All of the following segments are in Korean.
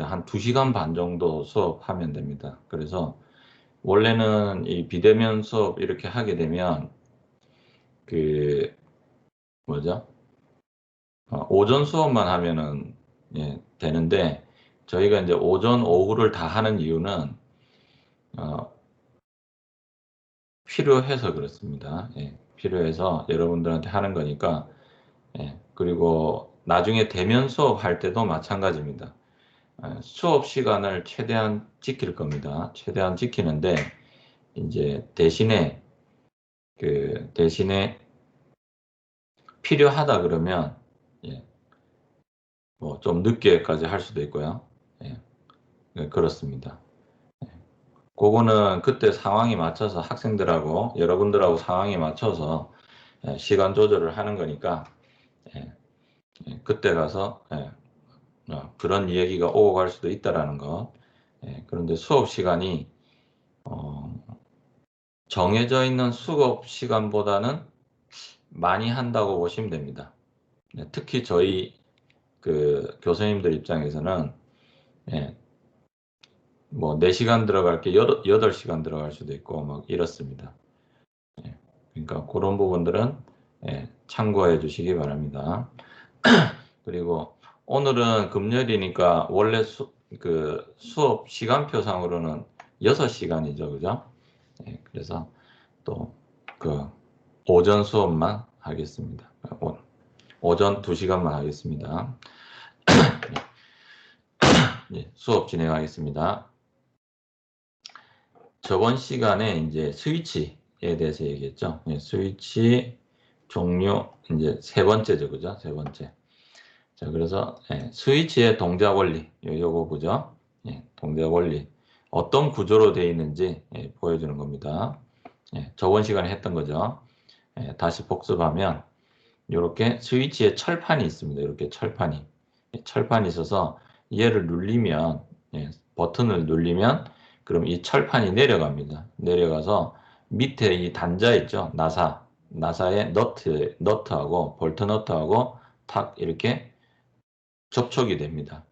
한 2시간 반 정도 수업하면 됩니다. 그래서 원래는 이 비대면 수업 이렇게 하게 되면 뭐죠? 오전 수업만 하면은 되는데 저희가 이제 오전, 오후를 다 하는 이유는 필요해서 그렇습니다. 필요해서 여러분들한테 하는 거니까. 그리고 나중에 대면 수업할 때도 마찬가지입니다. 수업 시간을 최대한 지킬 겁니다. 최대한 지키는데 이제 대신에 필요하다 그러면 뭐 좀 늦게까지 할 수도 있고요. 그렇습니다. 그거는 그때 상황에 맞춰서 학생들하고 여러분들하고 상황에 맞춰서 시간 조절을 하는 거니까 그때 가서 그런 얘기가 오고 갈 수도 있다라는 거. 그런데 수업 시간이 정해져 있는 수업 시간보다는 많이 한다고 보시면 됩니다. 특히 저희 교수님들 입장에서는 뭐 4시간 들어갈 게 8시간 들어갈 수도 있고 막 이렇습니다. 그러니까 그런 부분들은 참고해 주시기 바랍니다. 그리고 오늘은 금요일이니까 원래 수업 시간표상으로는 6시간이죠. 그죠? 그래서 또 오전 수업만 하겠습니다. 오전 2시간만 하겠습니다. 수업 진행하겠습니다. 저번 시간에 이제 스위치에 대해서 얘기했죠. 스위치 종류 이제 3번째죠. 그죠? 3번째. 자, 그래서 스위치의 동작 원리 요거 보죠. 동작 원리 어떤 구조로 되어 있는지 보여주는 겁니다. 저번 시간에 했던 거죠. 다시 복습하면 이렇게 스위치에 철판이 있습니다. 이렇게 철판이 있어서 얘를 눌리면 버튼을 눌리면 그럼 이 철판이 내려갑니다. 내려가서 밑에 이 단자 있죠. 나사의 너트하고 볼트 너트하고 탁 이렇게 접촉이 됩니다.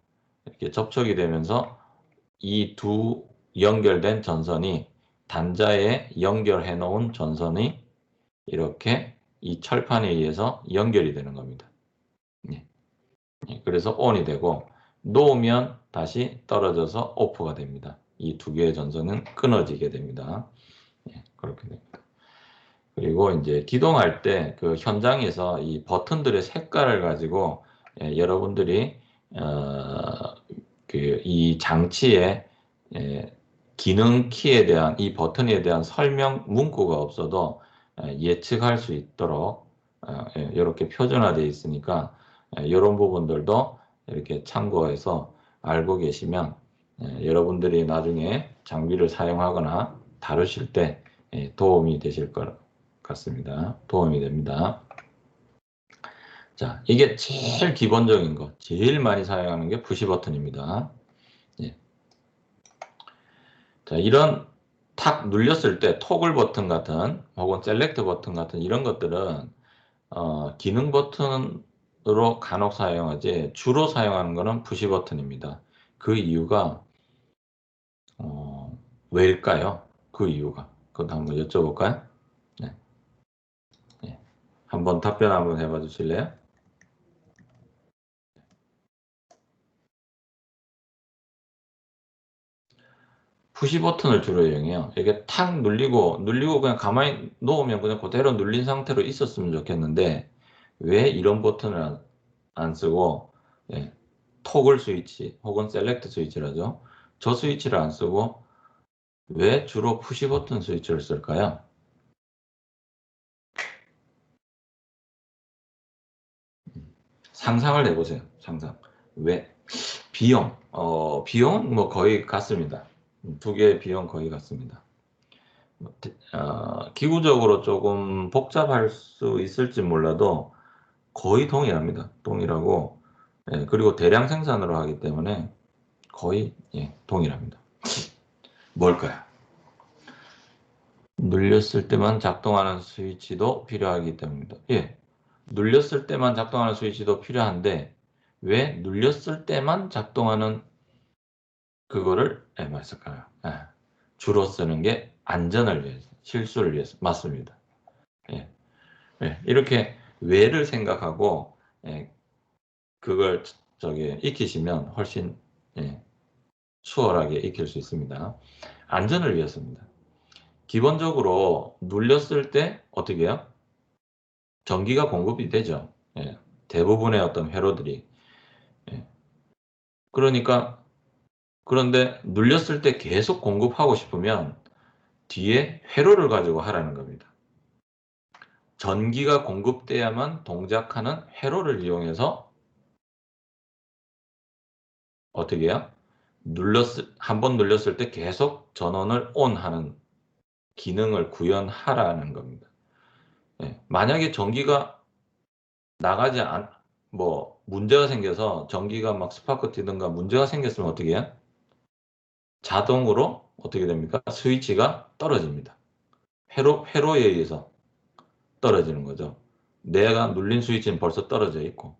이렇게 접촉이 되면서 이 두 연결된 전선이 단자에 연결해 놓은 전선이 이렇게 이 철판에 의해서 연결이 되는 겁니다. 그래서 ON이 되고 놓으면 다시 떨어져서 OFF가 됩니다. 이 두 개의 전선은 끊어지게 됩니다. 그렇게 됩니다. 그리고 이제 기동할 때 그 현장에서 이 버튼들의 색깔을 가지고 여러분들이 이 장치의 기능 키에 대한 이 버튼에 대한 설명 문구가 없어도 예측할 수 있도록 이렇게 표준화되어 있으니까 이런 부분들도 이렇게 참고해서 알고 계시면 여러분들이 나중에 장비를 사용하거나 다루실 때 도움이 되실 것 같습니다. 도움이 됩니다. 자, 이게 제일 기본적인 거, 제일 많이 사용하는 게 푸시 버튼입니다. 자, 이런 탁 눌렸을 때 토글 버튼 같은 혹은 셀렉트 버튼 같은 이런 것들은 기능 버튼으로 간혹 사용하지 주로 사용하는 것은 푸시 버튼입니다. 그 이유가 왜일까요? 그 이유가 그것도 한번 여쭤볼까요? 네. 한번 답변 한번 해봐 주실래요? 푸시 버튼을 주로 이용해요. 이게 탁 눌리고 그냥 가만히 놓으면 그냥 그대로 눌린 상태로 있었으면 좋겠는데 왜 이런 버튼을 안 쓰고 토글 스위치 혹은 셀렉트 스위치라죠. 저 스위치를 안 쓰고 왜 주로 푸시 버튼 스위치를 쓸까요? 상상을 해보세요. 상상. 왜? 비용은 뭐 거의 같습니다. 두 개의 비용 거의 같습니다. 기구적으로 조금 복잡할 수 있을지 몰라도 거의 동일합니다. 동일하고 그리고 대량 생산으로 하기 때문에 거의 동일합니다. 뭘까요? 눌렸을 때만 작동하는 스위치도 필요하기 때문입니다. 눌렸을 때만 작동하는 스위치도 필요한데 왜 눌렸을 때만 작동하는 그거를 뭐 했을까요? 주로 쓰는 게 안전을 위해서, 실수를 위해서. 맞습니다. 예. 예. 이렇게 왜를 생각하고 그걸 익히시면 훨씬 수월하게 익힐 수 있습니다. 안전을 위해서입니다. 기본적으로 눌렸을 때 어떻게 해요? 전기가 공급이 되죠. 대부분의 어떤 회로들이. 그러니까 그런데 눌렸을 때 계속 공급하고 싶으면 뒤에 회로를 가지고 하라는 겁니다. 전기가 공급돼야만 동작하는 회로를 이용해서 어떻게 해요? 한번 눌렸을 때 계속 전원을 ON하는 기능을 구현하라는 겁니다. 만약에 전기가 나가지 문제가 생겨서 전기가 막 스파크 튀든가 문제가 생겼으면 어떻게 해요? 자동으로 어떻게 됩니까? 스위치가 떨어집니다. 회로에 의해서 떨어지는 거죠. 내가 눌린 스위치는 벌써 떨어져 있고.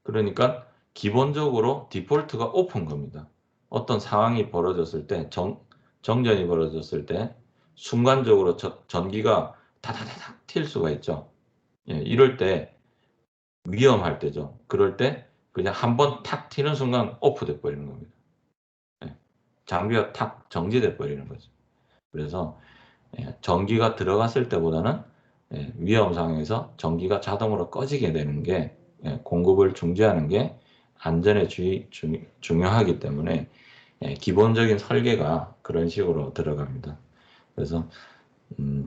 그러니까 기본적으로 디폴트가 오픈 겁니다. 어떤 상황이 벌어졌을 때, 정전이 벌어졌을 때 순간적으로 전기가 다다다닥 튈 수가 있죠. 이럴 때 위험할 때죠. 그럴 때 그냥 한번 탁 튀는 순간 오프돼 버리는 겁니다. 장비가 탁 정지돼 버리는 거죠. 그래서 전기가 들어갔을 때보다는 위험 상황에서 전기가 자동으로 꺼지게 되는 게 공급을 중지하는 게 안전에 중요하기 때문에 기본적인 설계가 그런 식으로 들어갑니다. 그래서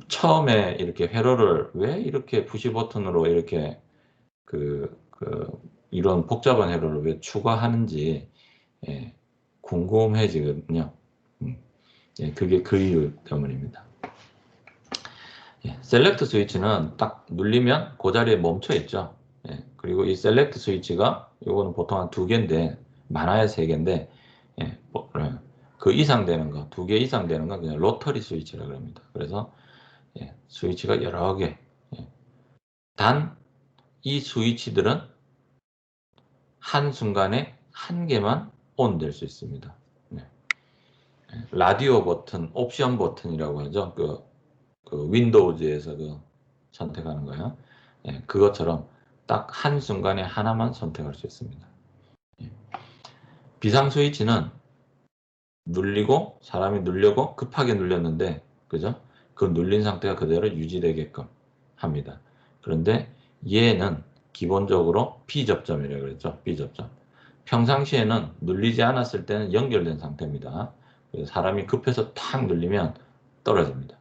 처음에 이렇게 회로를 왜 이렇게 푸시 버튼으로 이렇게 이런 복잡한 회로를 왜 추가하는지 궁금해지거든요. 그게 그 이유 때문입니다. 셀렉트 스위치는 딱 눌리면 그 자리에 멈춰 있죠. 그리고 이 셀렉트 스위치가 이거는 보통 한 2개인데 많아야 3개인데 그 이상 되는 거, 2개 이상 되는 건 그냥 로터리 스위치라고 합니다. 그래서 스위치가 여러 개. 단 이 스위치들은 한순간에 1개만 ON 될 수 있습니다. 라디오 버튼, 옵션 버튼이라고 하죠. 그 윈도우즈에서 선택하는 거예요. 그것처럼 딱 한순간에 하나만 선택할 수 있습니다. 비상 스위치는 눌리고 사람이 누르려고 급하게 눌렸는데 그죠? 그 눌린 상태가 그대로 유지되게끔 합니다. 그런데 얘는 기본적으로 비접점이라고 그랬죠. 비접점. 평상시에는 눌리지 않았을 때는 연결된 상태입니다. 그래서 사람이 급해서 탁 눌리면 떨어집니다.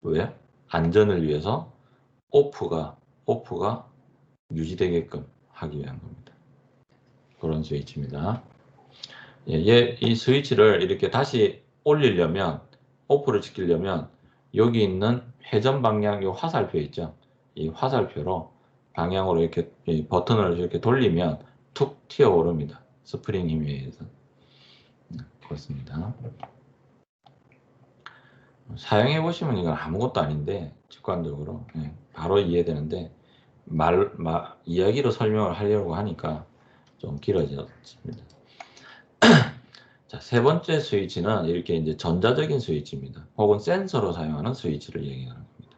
왜? 안전을 위해서 오프가 유지되게끔 하기 위한 겁니다. 그런 스위치입니다. 이 스위치를 이렇게 다시 올리려면, 오프를 시키려면 여기 있는 회전 방향 요 화살표 있죠? 이 화살표로 방향으로 이렇게 버튼을 이렇게 돌리면 툭 튀어 오릅니다. 스프링 힘에 의해서. 그렇습니다. 사용해 보시면 이건 아무것도 아닌데 직관적으로 바로 이해되는데 이야기로 설명을 하려고 하니까 좀 길어졌습니다. 자, 3번째 스위치는 이렇게 이제 전자적인 스위치입니다. 혹은 센서로 사용하는 스위치를 얘기하는 겁니다.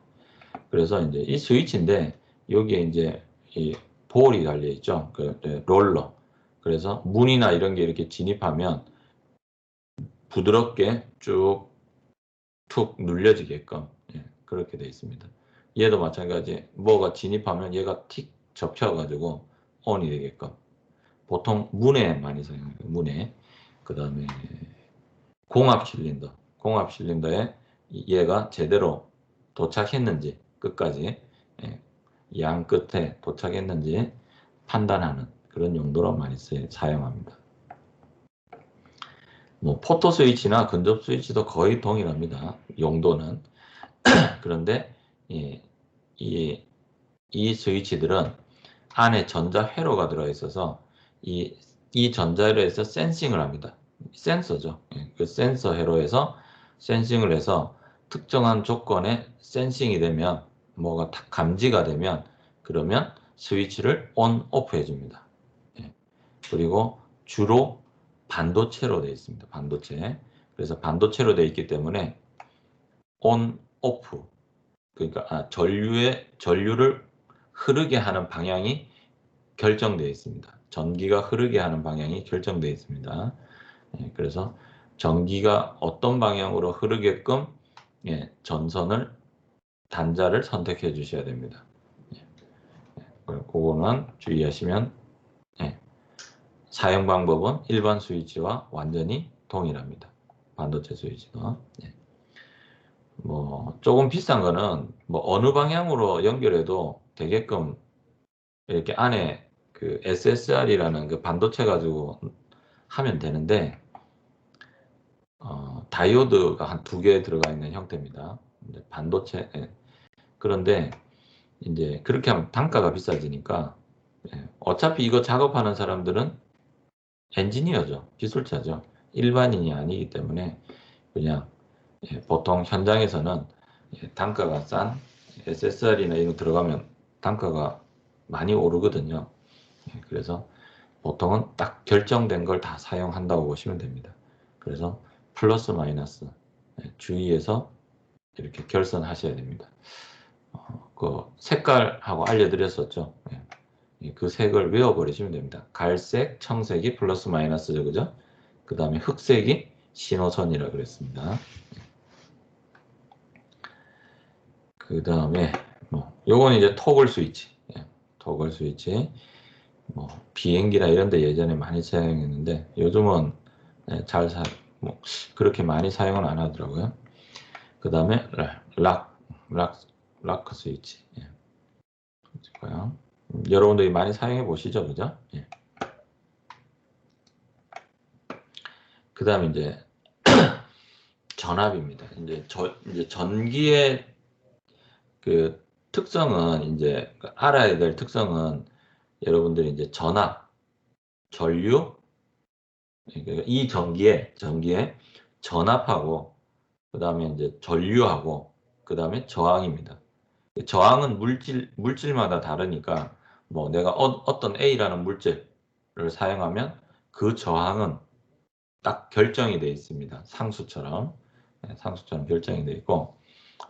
그래서 이제 이 스위치인데 여기에 이제 이 볼이 달려 있죠. 롤러. 그래서 문이나 이런 게 이렇게 진입하면 부드럽게 쭉 툭 눌려지게끔 그렇게 되어 있습니다. 얘도 마찬가지 뭐가 진입하면 얘가 틱 접혀가지고 ON이 되게끔 보통 문에 많이 사용해요. 문에. 그 다음에 공합 실린더에 얘가 제대로 도착했는지 끝까지 양 끝에 도착했는지 판단하는 그런 용도로 많이 사용합니다. 뭐 포토 스위치나 근접 스위치도 거의 동일합니다. 용도는. 그런데 이 스위치들은 안에 전자 회로가 들어있어서 이 전자 회로에서 센싱을 합니다. 센서죠. 그 센서 회로에서 센싱을 해서 특정한 조건에 센싱이 되면 뭐가 딱 감지가 되면 그러면 스위치를 ON, OFF 해줍니다. 그리고 주로 반도체로 되어 있습니다. 반도체. 그래서 반도체로 되어 있기 때문에 온, 오프. 그러니까 전류를 흐르게 하는 방향이 결정되어 있습니다. 전기가 흐르게 하는 방향이 결정되어 있습니다. 예, 그래서 전기가 어떤 방향으로 흐르게끔 예, 전선을 단자를 선택해 주셔야 됩니다. 예, 그거는 주의하시면 예, 사용 방법은 일반 스위치와 완전히 동일합니다. 반도체 스위치가. 예. 뭐 조금 비싼 거는 뭐 어느 방향으로 연결해도 되게끔 이렇게 안에 그 SSR이라는 그 반도체 가지고 하면 되는데 다이오드가 한 2개 들어가 있는 형태입니다. 이제 반도체. 예. 그런데 이제 그렇게 하면 단가가 비싸지니까 예. 어차피 이거 작업하는 사람들은 엔지니어죠. 기술자죠. 일반인이 아니기 때문에 그냥 예. 보통 현장에서는 예. 단가가 싼 SSR이나 이런 거 들어가면 단가가 많이 오르거든요. 예. 그래서 보통은 딱 결정된 걸 다 사용한다고 보시면 됩니다. 그래서 플러스 마이너스 예. 주의해서 이렇게 결선하셔야 됩니다. 그 색깔하고 알려드렸었죠. 예. 그 색을 외워버리시면 됩니다. 갈색, 청색이 플러스 마이너스죠, 그죠? 그 다음에 흑색이 신호선이라 그랬습니다. 그 다음에 뭐 요건 이제 토글 스위치, 예. 토글 스위치. 뭐 비행기나 이런 데 예전에 많이 사용했는데 요즘은 예. 뭐 그렇게 많이 사용은 안 하더라고요. 그 다음에 락 스위치. 예. 여러분들이 많이 사용해 보시죠, 그죠? 예. 그 다음에 이제 전압입니다. 이제 전기의 그 특성은 이제 알아야 될 특성은 여러분들이 이제 전압, 전류, 그러니까 이 전기에 전압하고 그 다음에 이제 전류하고 그 다음에 저항입니다. 저항은 물질마다 다르니까 뭐 내가 어떤 A라는 물질을 사용하면 그 저항은 딱 결정이 되어 있습니다. 상수처럼. 네, 상수처럼 결정이 되어 있고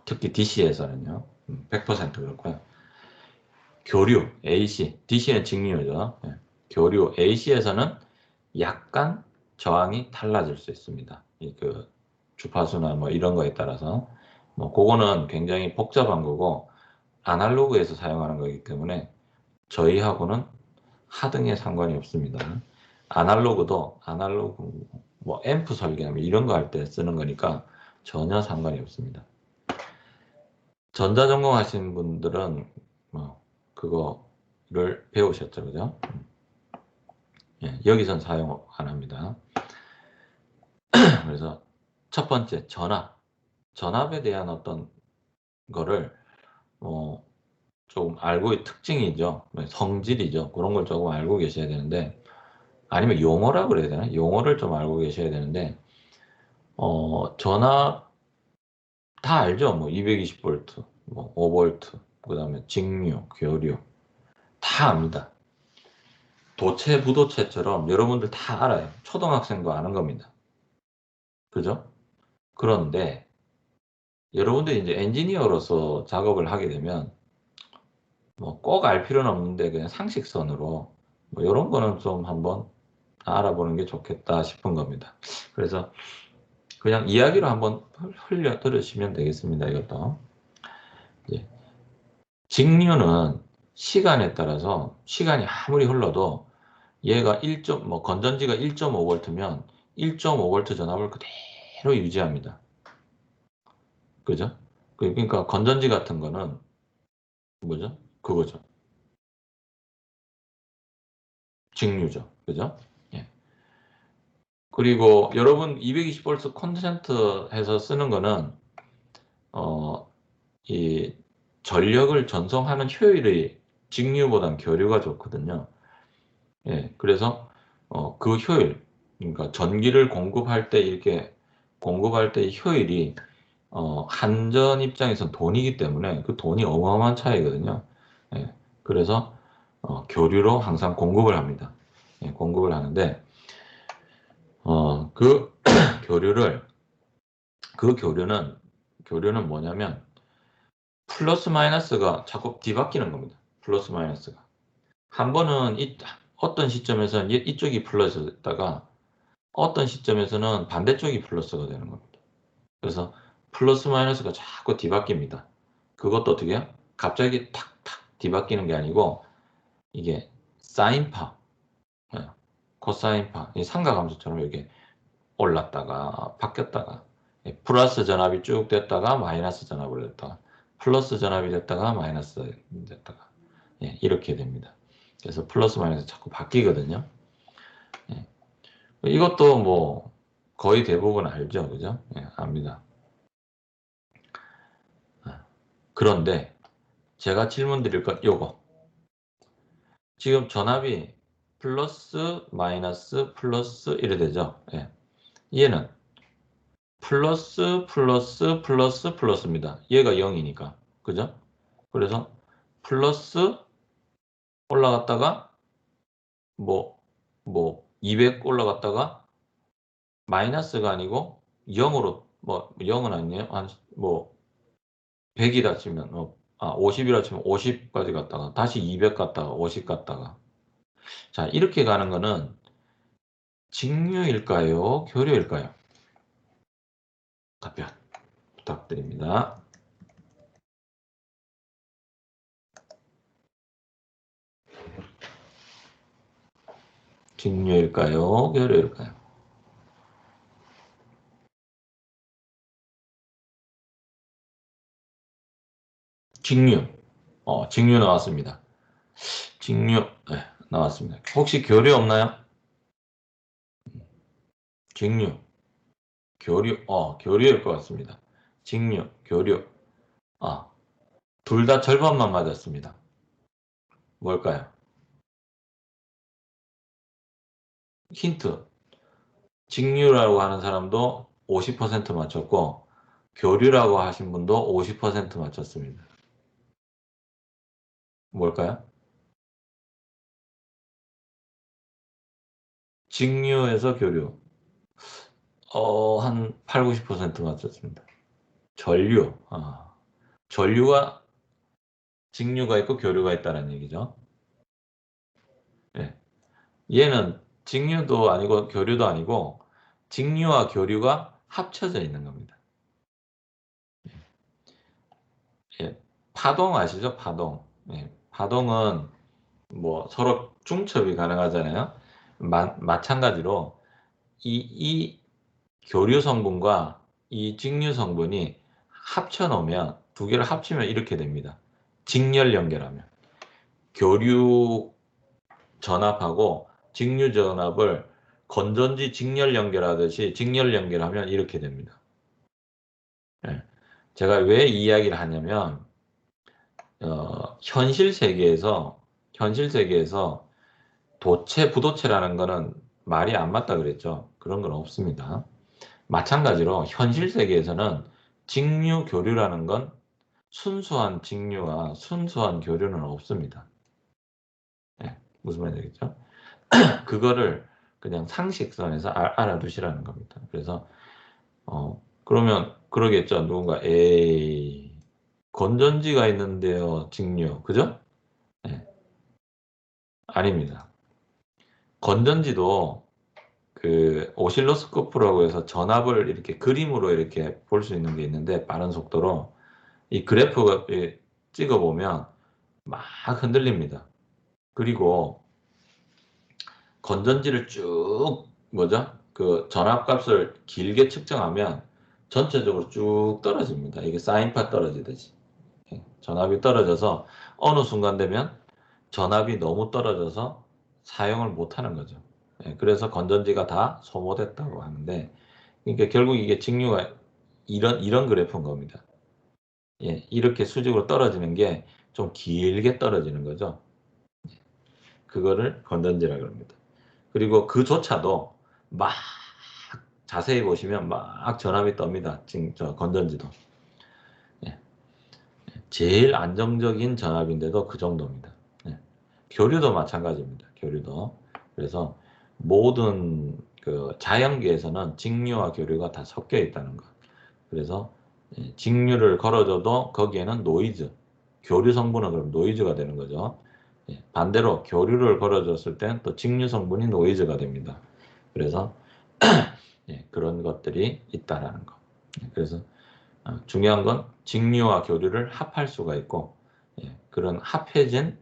특히 DC에서는요. 100% 그렇고요. 교류 AC, DC는 직류죠. 네. 교류 AC에서는 약간 저항이 달라질 수 있습니다. 그 주파수나 뭐 이런 거에 따라서 뭐 그거는 굉장히 복잡한 거고 아날로그에서 사용하는 거기 때문에 저희하고는 하등에 상관이 없습니다. 아날로그 뭐 앰프 설계하면 이런 거 할 때 쓰는 거니까 전혀 상관이 없습니다. 전자전공 하시는 분들은 뭐 그거를 배우셨죠, 그죠? 예, 여기선 사용 안 합니다. 그래서 첫 번째 전압에 대한 어떤 거를 조금 알고 특징이죠, 성질이죠. 그런 걸 조금 알고 계셔야 되는데 아니면 용어라고 그래야 되나? 용어를 좀 알고 계셔야 되는데 전압 다 알죠? 뭐 220V, 뭐 5V, 그 다음에 직류, 교류 다 압니다. 도체, 부도체처럼 여러분들 다 알아요. 초등학생도 아는 겁니다. 그죠? 그런데 여러분들이 이제 엔지니어로서 작업을 하게 되면 뭐 꼭 알 필요는 없는데 그냥 상식선으로 뭐 이런 거는 좀 한번 알아보는 게 좋겠다 싶은 겁니다. 그래서 그냥 이야기로 한번 흘려 들으시면 되겠습니다. 이것도. 예. 직류는 시간에 따라서 시간이 아무리 흘러도 얘가 뭐 건전지가 1.5V면 1.5V 전압을 그대로 유지합니다. 그죠? 그러니까 건전지 같은 거는 뭐죠? 그거죠. 직류죠. 그죠? 예. 그리고 여러분 220V 콘센트 해서 쓰는 거는 이 전력을 전송하는 효율이 직류보단 교류가 좋거든요. 예. 그래서 그 효율, 그러니까 전기를 공급할 때 이렇게 공급할 때의 효율이 한전 입장에선 돈이기 때문에 그 돈이 어마어마한 차이거든요. 예. 그래서 교류로 항상 공급을 합니다. 예, 공급을 하는데 그 교류를 그 교류는 뭐냐면 플러스 마이너스가 자꾸 뒤바뀌는 겁니다. 플러스 마이너스가 한 번은 어떤 시점에서는 이쪽이 플러스였다가 어떤 시점에서는 반대쪽이 플러스가 되는 겁니다. 그래서 플러스 마이너스가 자꾸 뒤바뀝니다. 그것도 어떻게 해요? 갑자기 탁탁 뒤바뀌는 게 아니고 이게 사인파, 코사인파, 삼각함수처럼 이렇게 올랐다가 바뀌었다가 플러스 전압이 쭉 됐다가 마이너스 전압을 됐다가 플러스 전압이 됐다가 마이너스 됐다가 이렇게 됩니다. 그래서 플러스 마이너스 자꾸 바뀌거든요. 이것도 뭐 거의 대부분 알죠, 그죠? 압니다. 그런데 제가 질문 드릴 건 요거. 지금 전압이 플러스 마이너스 플러스 이래 되죠. 얘는 플러스 플러스 플러스 플러스입니다. 얘가 0이니까. 그죠? 그래서 플러스 올라갔다가 뭐 200 올라갔다가 마이너스가 아니고 0으로 뭐 0은 아니에요. 한뭐 100이라 치면 50이라 치면 50까지 갔다가 다시 200 갔다가 50 갔다가 자 이렇게 가는 거는 직류일까요? 교류일까요? 답변 부탁드립니다. 직류일까요? 교류일까요? 직류. 직류 나왔습니다. 직류 나왔습니다. 혹시 교류 없나요? 직류. 교류. 교류일 것 같습니다. 직류, 교류. 둘 다 절반만 맞았습니다. 뭘까요? 힌트. 직류라고 하는 사람도 50% 맞췄고 교류라고 하신 분도 50% 맞췄습니다. 뭘까요? 직류에서 교류. 한 8, 90% 맞췄습니다. 전류. 전류가 직류가 있고 교류가 있다는 얘기죠. 얘는 직류도 아니고 교류도 아니고 직류와 교류가 합쳐져 있는 겁니다. 파동 아시죠? 파동. 파동은 뭐 서로 중첩이 가능하잖아요. 마찬가지로 이 교류 성분과 이 직류 성분이 합쳐 놓으면 두 개를 합치면 이렇게 됩니다. 직렬 연결하면 교류 전압하고 직류 전압을 건전지 직렬 연결하듯이 직렬 연결하면 이렇게 됩니다. 제가 왜 이 이야기를 하냐면 현실 세계에서 도체, 부도체라는 거는 말이 안 맞다 그랬죠. 그런 건 없습니다. 마찬가지로 현실 세계에서는 직류 교류라는 건 순수한 직류와 순수한 교류는 없습니다. 무슨 말인지 알겠죠? 그거를 그냥 상식선에서 알아두시라는 겁니다. 그래서 그러면 그러겠죠. 누군가 에이 건전지가 있는데요. 직류. 그죠? 아닙니다. 건전지도 그 오실로스코프라고 해서 전압을 이렇게 그림으로 이렇게 볼 수 있는 게 있는데 빠른 속도로 이 그래프가 찍어 보면 막 흔들립니다. 그리고 건전지를 쭉 그 전압값을 길게 측정하면 전체적으로 쭉 떨어집니다. 이게 사인파 떨어지듯이 전압이 떨어져서 어느 순간 되면 전압이 너무 떨어져서 사용을 못하는 거죠. 그래서 건전지가 다 소모됐다고 하는데 그러니까 결국 이게 직류가 이런 그래프인 겁니다. 이렇게 수직으로 떨어지는 게 좀 길게 떨어지는 거죠. 그거를 건전지라고 합니다. 그리고 그조차도 막 자세히 보시면 막 전압이 떱니다. 지금 저 건전지도. 제일 안정적인 전압인데도 그 정도입니다. 교류도 마찬가지입니다. 교류도. 그래서 모든 그 자연계에서는 직류와 교류가 다 섞여 있다는 거. 그래서 직류를 걸어줘도 거기에는 노이즈, 교류 성분은 그럼 노이즈가 되는 거죠. 반대로 교류를 걸어줬을 땐 또 직류 성분이 노이즈가 됩니다. 그래서 그런 것들이 있다라는 거. 그래서 중요한 건 직류와 교류를 합할 수가 있고 그런 합해진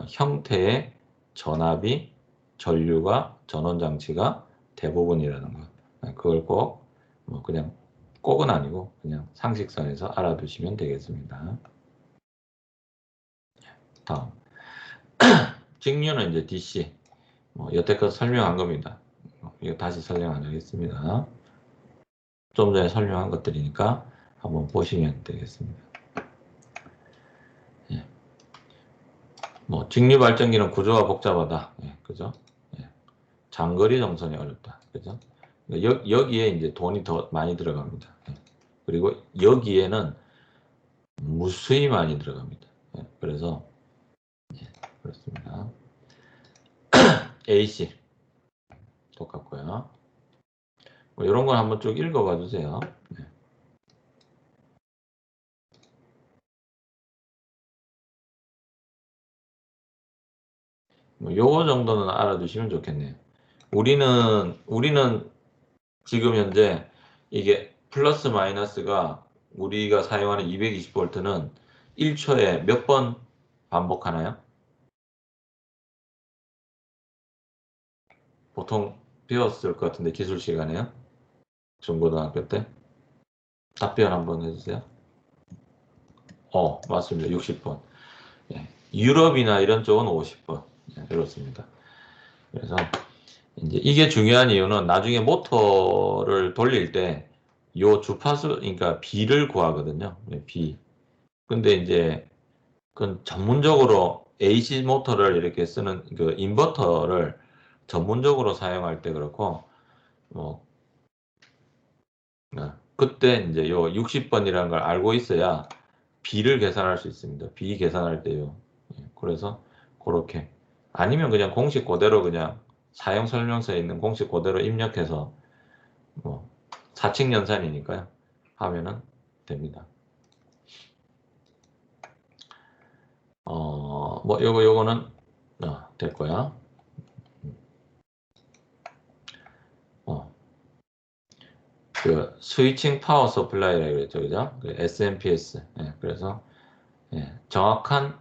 형태의 전압이 전류가 전원장치가 대부분이라는 거. 그걸 꼭 뭐 그냥 꼭은 아니고 그냥 상식선에서 알아두시면 되겠습니다. 다음 직류는 이제 DC 여태껏 설명한 겁니다. 이거 다시 설명 안 하겠습니다. 좀 전에 설명한 것들이니까 한번 보시면 되겠습니다. 뭐 직류 발전기는 구조가 복잡하다. 그죠? 장거리 정선이 어렵다. 그죠? 여기에 이제 돈이 더 많이 들어갑니다. 그리고 여기에는 무수히 많이 들어갑니다. 그래서 그렇습니다. AC 똑같고요. 뭐 이런 건 한번 쭉 읽어봐 주세요. 뭐 요거 정도는 알아두시면 좋겠네요. 우리는 지금 현재 이게 플러스 마이너스가 우리가 사용하는 220V는 1초에 몇 번 반복하나요? 보통 배웠을 것 같은데 기술 시간에요? 중고등학교 때? 답변 한번 해주세요. 맞습니다. 60번. 유럽이나 이런 쪽은 50번. 그렇습니다. 그래서 이제 이게 중요한 이유는 나중에 모터를 돌릴 때 요 주파수, 그러니까 B를 구하거든요. B. 근데 이제 그건 전문적으로 AC 모터를 이렇게 쓰는 그 인버터를 전문적으로 사용할 때 그렇고 뭐 그때 이제 요 60번이라는 걸 알고 있어야 B를 계산할 수 있습니다. B 계산할 때요. 그래서 그렇게 아니면 그냥 공식 그대로 그냥 사용 설명서에 있는 공식 그대로 입력해서 뭐 사칙 연산이니까요. 하면은 됩니다. 뭐 요거는 될 거야. 그 스위칭 파워 서플라이라고 그랬죠, 그죠? 그 SMPS. 그래서 정확한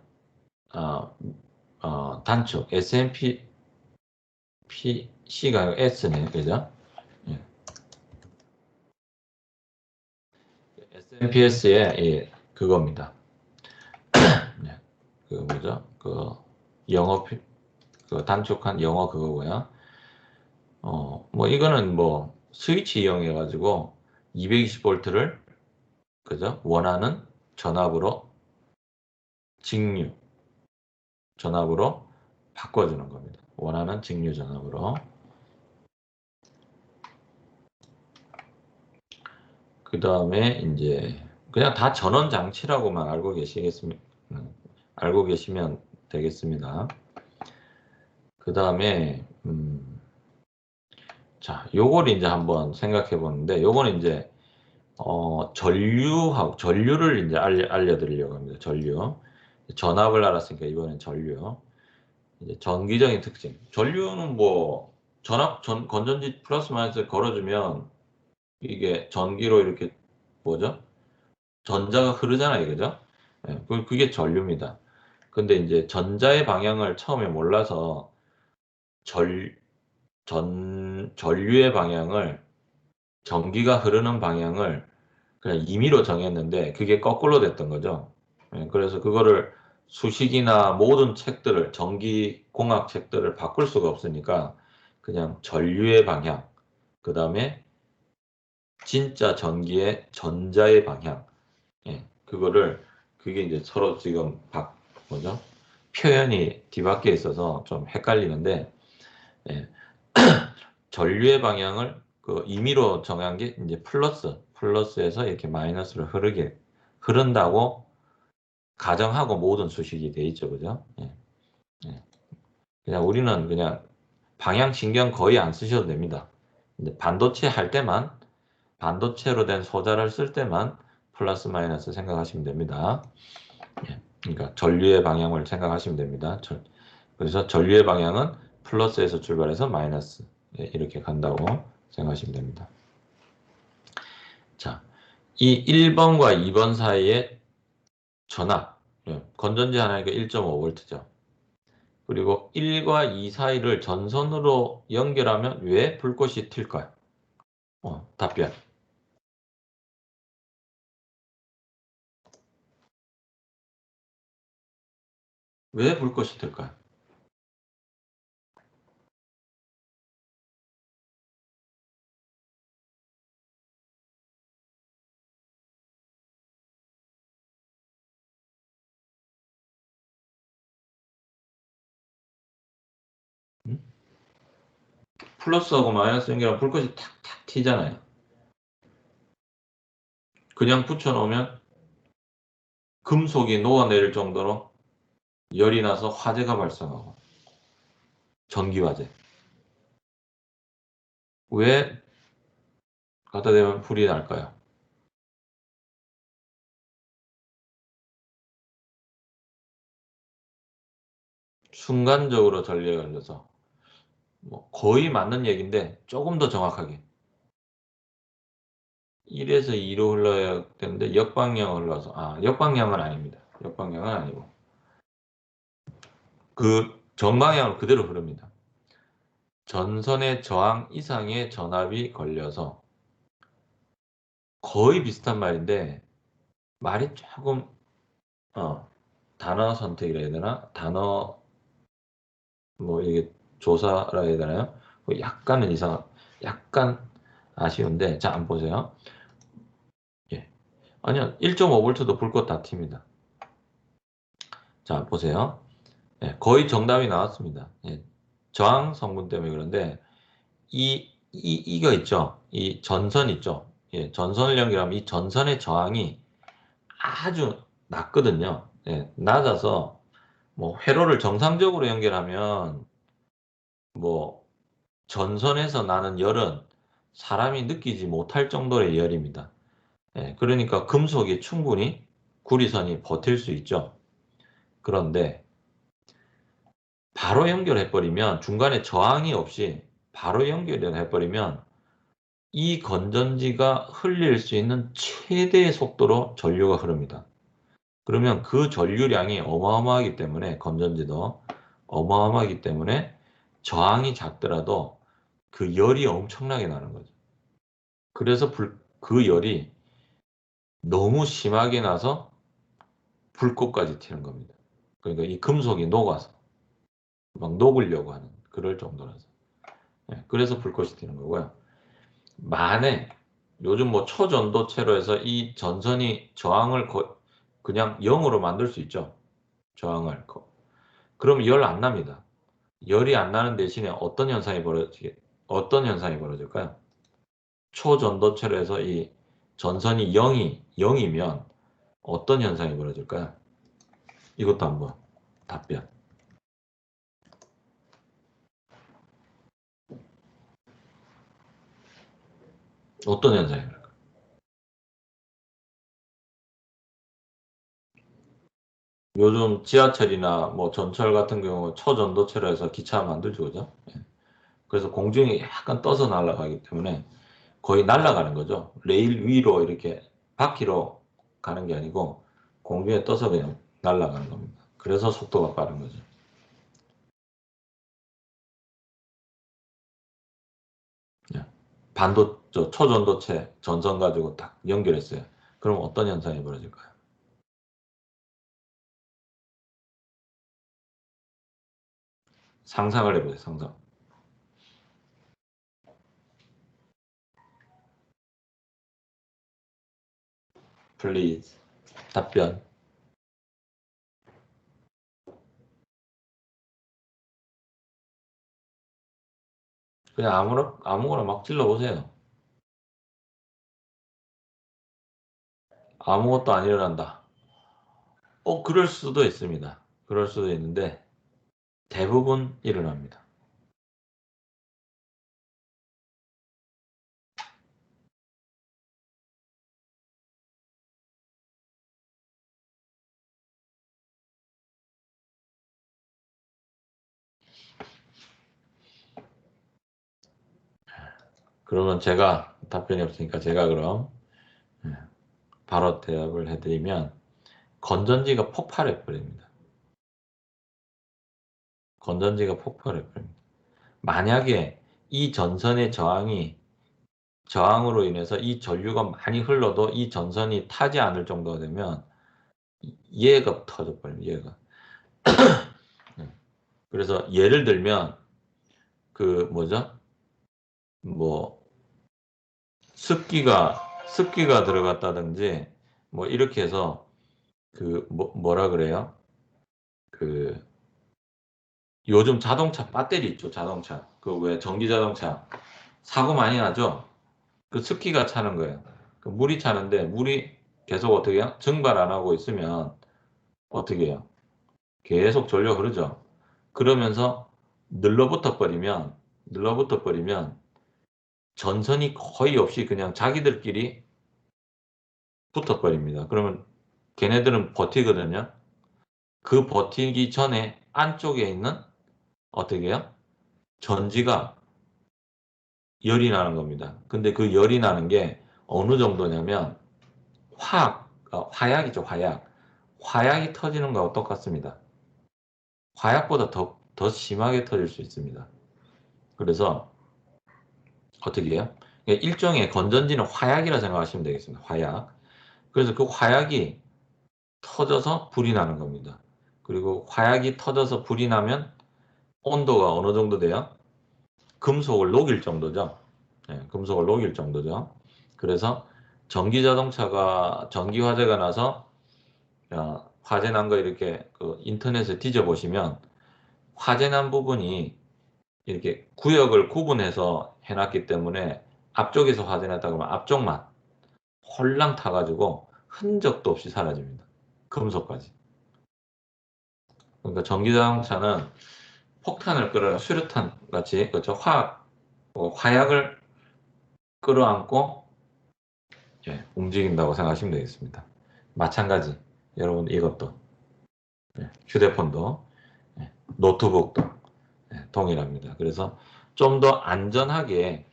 단축 SMPC가 아니고 S네요, 그죠? SMPS의 그겁니다. 그 뭐죠? 그 영어 그 단축한 영어 그거고요. 뭐 이거는 뭐 스위치 이용해 가지고 220V를 그죠? 원하는 전압으로 직류 전압으로 바꿔주는 겁니다. 원하는 직류 전압으로. 그 다음에 이제 그냥 다 전원 장치라고만 알고 알고 계시면 되겠습니다. 그 다음에 자, 요걸 이제 한번 생각해 보는데 요거는 이제 전류를 이제 알려드리려고 합니다. 전류. 전압을 알았으니까 이번엔 전류. 이제 전기적인 특징. 전류는 뭐 건전지 플러스 마이너스 걸어주면 이게 전기로 이렇게 뭐죠? 전자가 흐르잖아요, 그죠? 그게 전류입니다. 근데 이제 전자의 방향을 처음에 몰라서 전류의 방향을 전기가 흐르는 방향을 그냥 임의로 정했는데 그게 거꾸로 됐던 거죠. 그래서 그거를 수식이나 모든 책들을 전기공학 책들을 바꿀 수가 없으니까 그냥 전류의 방향, 그 다음에 진짜 전기의 전자의 방향, 그게 이제 서로 지금 뭐죠? 표현이 뒤바뀌어 있어서 좀 헷갈리는데 예, 전류의 방향을 그 임의로 정한 게 이제 플러스에서 이렇게 마이너스로 흐른다고 가정하고 모든 수식이 돼 있죠, 그죠? 그냥 우리는 그냥 방향 신경 거의 안 쓰셔도 됩니다. 이제 반도체 할 때만, 반도체로 된 소자를 쓸 때만 플러스 마이너스 생각하시면 됩니다. 예, 그러니까 전류의 방향을 생각하시면 됩니다. 그래서 전류의 방향은 플러스에서 출발해서 마이너스, 예, 이렇게 간다고 생각하시면 됩니다. 자, 이 1번과 2번 사이에 전압, 예, 건전지 하나니까 1.5V죠. 그리고 1과 2 사이를 전선으로 연결하면 왜 불꽃이 튈까요? 답변. 왜 불꽃이 튈까요? 음? 플러스하고 마이너스 연결하면 불꽃이 탁탁 튀잖아요. 그냥 붙여놓으면 금속이 녹아내릴 정도로 열이 나서 화재가 발생하고, 전기화재. 왜 갖다 대면 불이 날까요? 순간적으로 전류에 걸려서. 뭐 거의 맞는 얘기인데 조금 더 정확하게 1에서 2로 흘러야 되는데 역방향으로 흘러서, 역방향은 아닙니다. 역방향은 아니고 그 정방향으로 그대로 흐릅니다. 전선의 저항 이상의 전압이 걸려서. 거의 비슷한 말인데 말이 조금, 단어 선택이라 해야 되나? 단어, 뭐 이게 조사라 해야 되나요? 뭐 약간은 약간 아쉬운데, 자, 한번 보세요. 예. 아니요, 1.5V도 불꽃 다 튑니다. 자, 보세요. 예, 거의 정답이 나왔습니다. 예, 저항 성분 때문에 그런데 이거 있죠. 이 전선 있죠. 예, 전선을 연결하면 이 전선의 저항이 아주 낮거든요. 예, 낮아서 뭐 회로를 정상적으로 연결하면 뭐 전선에서 나는 열은 사람이 느끼지 못할 정도의 열입니다. 예, 그러니까 금속이 충분히 구리선이 버틸 수 있죠. 그런데 바로 연결해버리면, 중간에 저항이 없이 바로 연결을 해버리면 이 건전지가 흘릴 수 있는 최대의 속도로 전류가 흐릅니다. 그러면 그 전류량이 어마어마하기 때문에, 건전지도 어마어마하기 때문에 저항이 작더라도 그 열이 엄청나게 나는 거죠. 그래서 그 열이 너무 심하게 나서 불꽃까지 튀는 겁니다. 그러니까 이 금속이 녹아서 막 녹으려고 하는 그럴 정도라서. 예, 그래서 불꽃이 튀는 거고요. 만에 요즘 뭐 초전도체로 해서 이 전선이 저항을 그냥 0으로 만들 수 있죠. 저항을. 그럼 열 안 납니다. 열이 안 나는 대신에 어떤 현상이 벌어질까요? 초전도체로 해서 이 전선이 0이면 어떤 현상이 벌어질까요? 이것도 한번 답변. 어떤 현상이 벌어질까요? 요즘 지하철이나 뭐 전철 같은 경우 초전도체로 해서 기차 만들죠, 그죠? 예. 그래서 공중에 약간 떠서 날아가기 때문에 거의 날아가는 거죠. 레일 위로 이렇게 바퀴로 가는 게 아니고 공중에 떠서 그냥 날아가는 겁니다. 그래서 속도가 빠른 거죠. 예. 초전도체 전선 가지고 딱 연결했어요. 그럼 어떤 현상이 벌어질까요? 상상을 해보세요, 상상. Please. 답변. 그냥 아무거나 막 찔러보세요. 아무것도 안 일어난다. 그럴 수도 있습니다. 그럴 수도 있는데 대부분 일어납니다. 그러면 제가 답변이 없으니까 제가 그럼 바로 대답을 해드리면 건전지가 폭발해 버립니다. 건전지가 폭발해 버립니다. 만약에 이 전선의 저항으로 인해서 이 전류가 많이 흘러도 이 전선이 타지 않을 정도가 되면 얘가 터져 버립니다. 얘가. 그래서 예를 들면 그 뭐죠? 뭐 습기가 들어갔다든지 뭐 이렇게 해서 그 뭐라 그래요? 그 요즘 자동차 배터리 있죠, 자동차. 그 왜 전기 자동차 사고 많이 나죠? 그 습기가 차는 거예요. 그 물이 차는데 물이 계속 어떻게 해요? 증발 안 하고 있으면 어떻게 해요? 계속 전류가 흐르죠. 그러면서 늘러붙어 버리면 전선이 거의 없이 그냥 자기들끼리 붙어 버립니다. 그러면 걔네들은 버티거든요. 그 버티기 전에 안쪽에 있는 어떻게 해요? 전지가 열이 나는 겁니다. 근데 그 열이 나는 게 어느 정도냐면 화약이죠, 화약. 화약이 터지는 거하고 똑같습니다. 화약보다 더 심하게 터질 수 있습니다. 그래서 어떻게 해요? 일종의 건전지는 화약이라 생각하시면 되겠습니다. 화약. 그래서 그 화약이 터져서 불이 나는 겁니다. 그리고 화약이 터져서 불이 나면 온도가 어느 정도 돼요? 금속을 녹일 정도죠. 네, 금속을 녹일 정도죠. 그래서 전기 자동차가 전기 화재가 나서 화재 난 거 이렇게 그 인터넷에 뒤져보시면 화재 난 부분이 이렇게 구역을 구분해서 해놨기 때문에 앞쪽에서 화재 났다 그러면 앞쪽만 홀랑 타가지고 흔적도 없이 사라집니다. 금속까지. 그러니까 전기 자동차는 폭탄을 끌어 수류탄 같이 그렇죠. 화약을 끌어안고 움직인다고 생각하시면 되겠습니다. 마찬가지 여러분 이것도 휴대폰도 노트북도 동일합니다. 그래서 좀 더 안전하게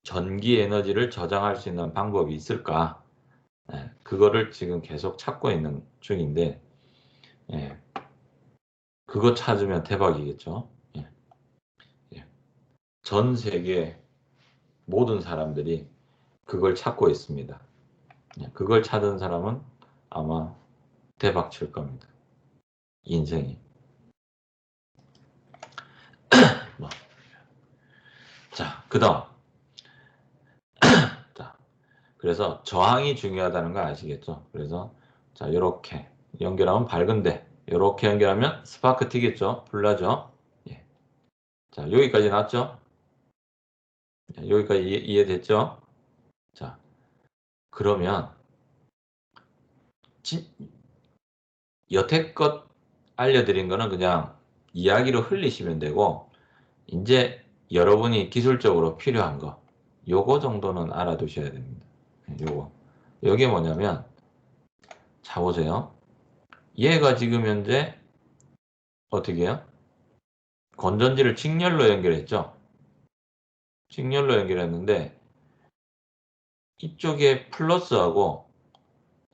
전기 에너지를 저장할 수 있는 방법이 있을까? 그거를 지금 계속 찾고 있는 중인데 그거 찾으면 대박이겠죠. 전 세계 모든 사람들이 그걸 찾고 있습니다. 그걸 찾은 사람은 아마 대박 칠 겁니다. 인생이. 뭐. 자, 그 다음. 자, 그래서 저항이 중요하다는 거 아시겠죠? 그래서 자, 이렇게 연결하면 밝은데 이렇게 연결하면 스파크 튀겠죠? 불나죠? 예. 자, 여기까지 났죠? 여기까지 이해됐죠? 자, 그러면 여태껏 알려드린 거는 그냥 이야기로 흘리시면 되고 이제 여러분이 기술적으로 필요한 거 요거 정도는 알아두셔야 됩니다. 요거. 요게 뭐냐면 자 보세요. 얘가 지금 현재 어떻게 해요? 건전지를 직렬로 연결했죠. 직렬로 연결했는데 이쪽에 플러스하고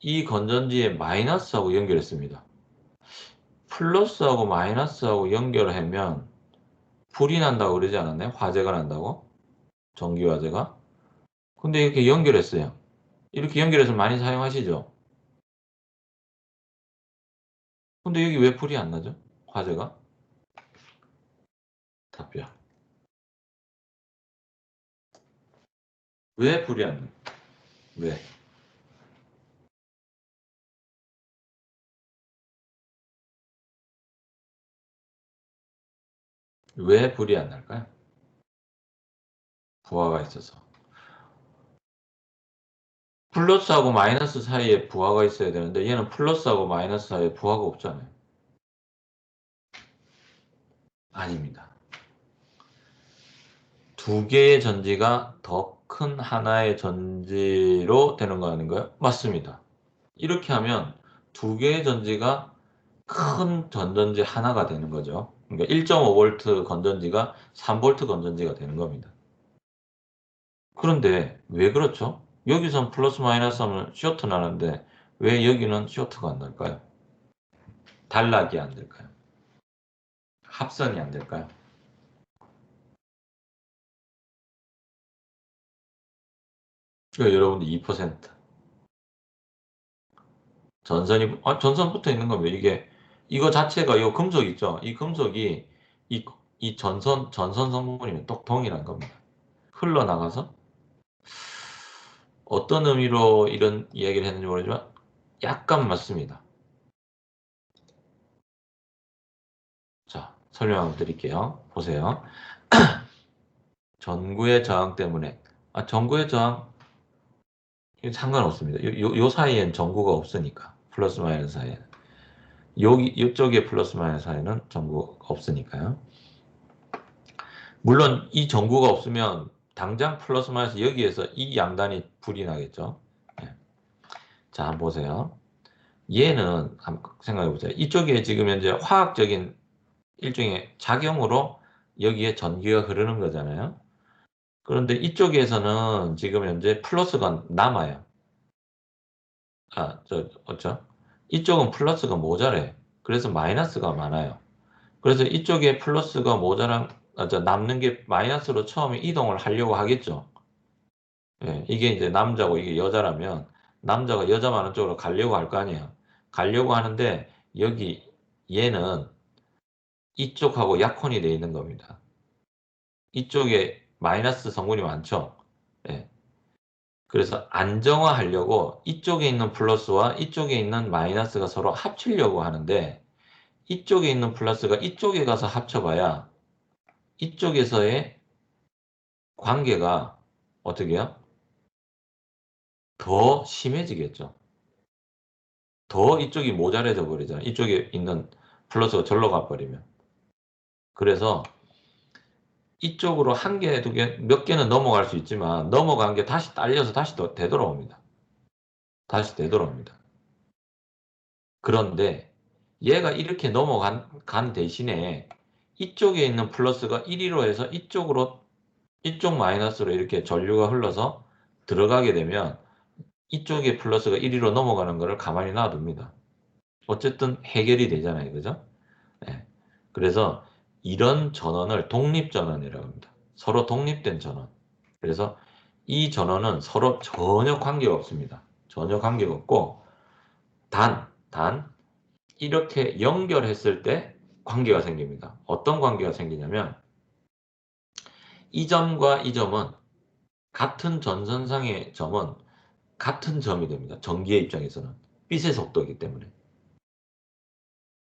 이 건전지에 마이너스하고 연결했습니다. 플러스하고 마이너스하고 연결하면 불이 난다고 그러지 않았나요? 화재가 난다고? 전기 화재가? 근데 이렇게 연결했어요. 이렇게 연결해서 많이 사용하시죠? 근데 여기 왜 불이 안 나죠? 화재가? 답변. 왜 불이 안 나? 왜? 왜 불이 안 날까요? 부하가 있어서. 플러스하고 마이너스 사이에 부하가 있어야 되는데 얘는 플러스하고 마이너스 사이에 부하가 없잖아요. 아닙니다. 두 개의 전지가 더 큰 하나의 전지로 되는 거 아닌가요? 맞습니다. 이렇게 하면 두 개의 전지가 큰 전전지 하나가 되는 거죠. 그러니까 1.5V 건전지가 3V 건전지가 되는 겁니다. 그런데 왜 그렇죠? 여기선 플러스 마이너스 하면 쇼트 나는데 왜 여기는 쇼트가 안 날까요? 단락이 안 될까요? 합선이 안 될까요? 그러니까 여러분들 2% 전선이 전선 붙어 있는 거면 이게 이거 자체가 이 금속 있죠? 이 금속이 이, 이 전선 성분이면 똑 동일한 겁니다. 흘러나가서 어떤 의미로 이런 이야기를 했는지 모르지만 약간 맞습니다. 자, 설명 한번 드릴게요. 보세요. 전구의 저항 때문에 전구의 저항 상관없습니다. 요 사이엔 전구가 없으니까 플러스 마이너스 사이에는 여기 이쪽에 플러스 마이너스 사이에는 전구가 없으니까요. 물론 이 전구가 없으면 당장 플러스 마이너스 여기에서 이 양단이 불이 나겠죠. 네. 자, 한번 보세요. 얘는 한번 생각해 보세요. 이쪽에 지금 현재 화학적인 일종의 작용으로 여기에 전기가 흐르는 거잖아요. 그런데 이쪽에서는 지금 현재 플러스가 남아요. 어쩌? 이쪽은 플러스가 모자래. 그래서 마이너스가 많아요. 그래서 이쪽에 플러스가 남는 게 마이너스로 처음에 이동을 하려고 하겠죠. 예, 이게 이제 남자고 이게 여자라면 남자가 여자 많은 쪽으로 가려고 할 거 아니에요. 가려고 하는데 여기 얘는 이쪽하고 약혼이 돼 있는 겁니다. 이쪽에 마이너스 성분이 많죠. 예. 그래서 안정화하려고 이쪽에 있는 플러스와 이쪽에 있는 마이너스가 서로 합치려고 하는데 이쪽에 있는 플러스가 이쪽에 가서 합쳐봐야 이쪽에서의 관계가 어떻게 해요? 더 심해지겠죠. 더 이쪽이 모자라져 버리잖아요. 이쪽에 있는 플러스가 절로 가버리면. 그래서 이쪽으로 한 개, 두 개, 몇 개는 넘어갈 수 있지만 넘어간 게 다시 딸려서 다시 또 되돌아옵니다. 다시 되돌아옵니다. 그런데 얘가 이렇게 넘어간 대신에 이쪽에 있는 플러스가 1위로 해서 이쪽 마이너스로 이렇게 전류가 흘러서 들어가게 되면 이쪽에 플러스가 1위로 넘어가는 것을 가만히 놔둡니다. 어쨌든 해결이 되잖아요. 그죠? 네. 그래서 이런 전원을 독립전원이라고 합니다. 서로 독립된 전원. 그래서 이 전원은 서로 전혀 관계가 없습니다. 전혀 관계가 없고 단 이렇게 연결했을 때 관계가 생깁니다. 어떤 관계가 생기냐면 이 점과 이 점은 같은 전선상의 점은 같은 점이 됩니다. 전기의 입장에서는 빛의 속도이기 때문에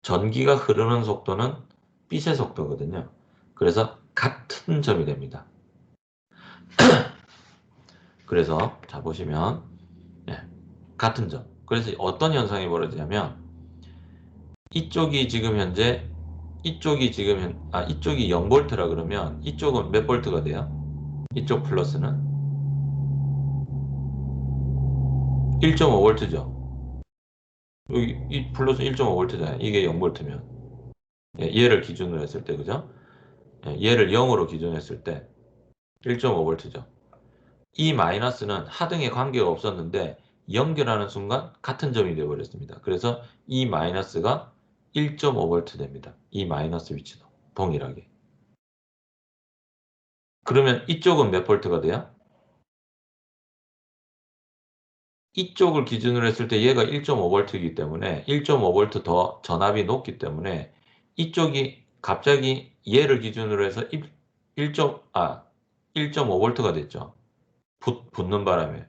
전기가 흐르는 속도는 빛의 속도거든요. 그래서 같은 점이 됩니다. 그래서 자 보시면 예, 같은 점. 그래서 어떤 현상이 벌어지냐면 이쪽이 지금 현재 이쪽이 0볼트라 그러면 이쪽은 몇 볼트가 돼요? 이쪽 플러스는 1.5볼트죠. 여기 이 플러스 1.5볼트잖아요. 이게 0볼트면 얘를 기준으로 했을 때 그죠? 얘를 0으로 기준했을 때 1.5볼트죠. 이 마이너스는 하등에 관계가 없었는데 연결하는 순간 같은 점이 되어버렸습니다. 그래서 이 마이너스가 1.5볼트 됩니다. 이 마이너스 위치도 동일하게. 그러면 이쪽은 몇 볼트가 돼요? 이쪽을 기준으로 했을 때 얘가 1.5볼트이기 때문에 1.5볼트 더 전압이 높기 때문에 이쪽이 갑자기 얘를 기준으로 해서 1.5볼트가 됐죠. 붙는 바람에.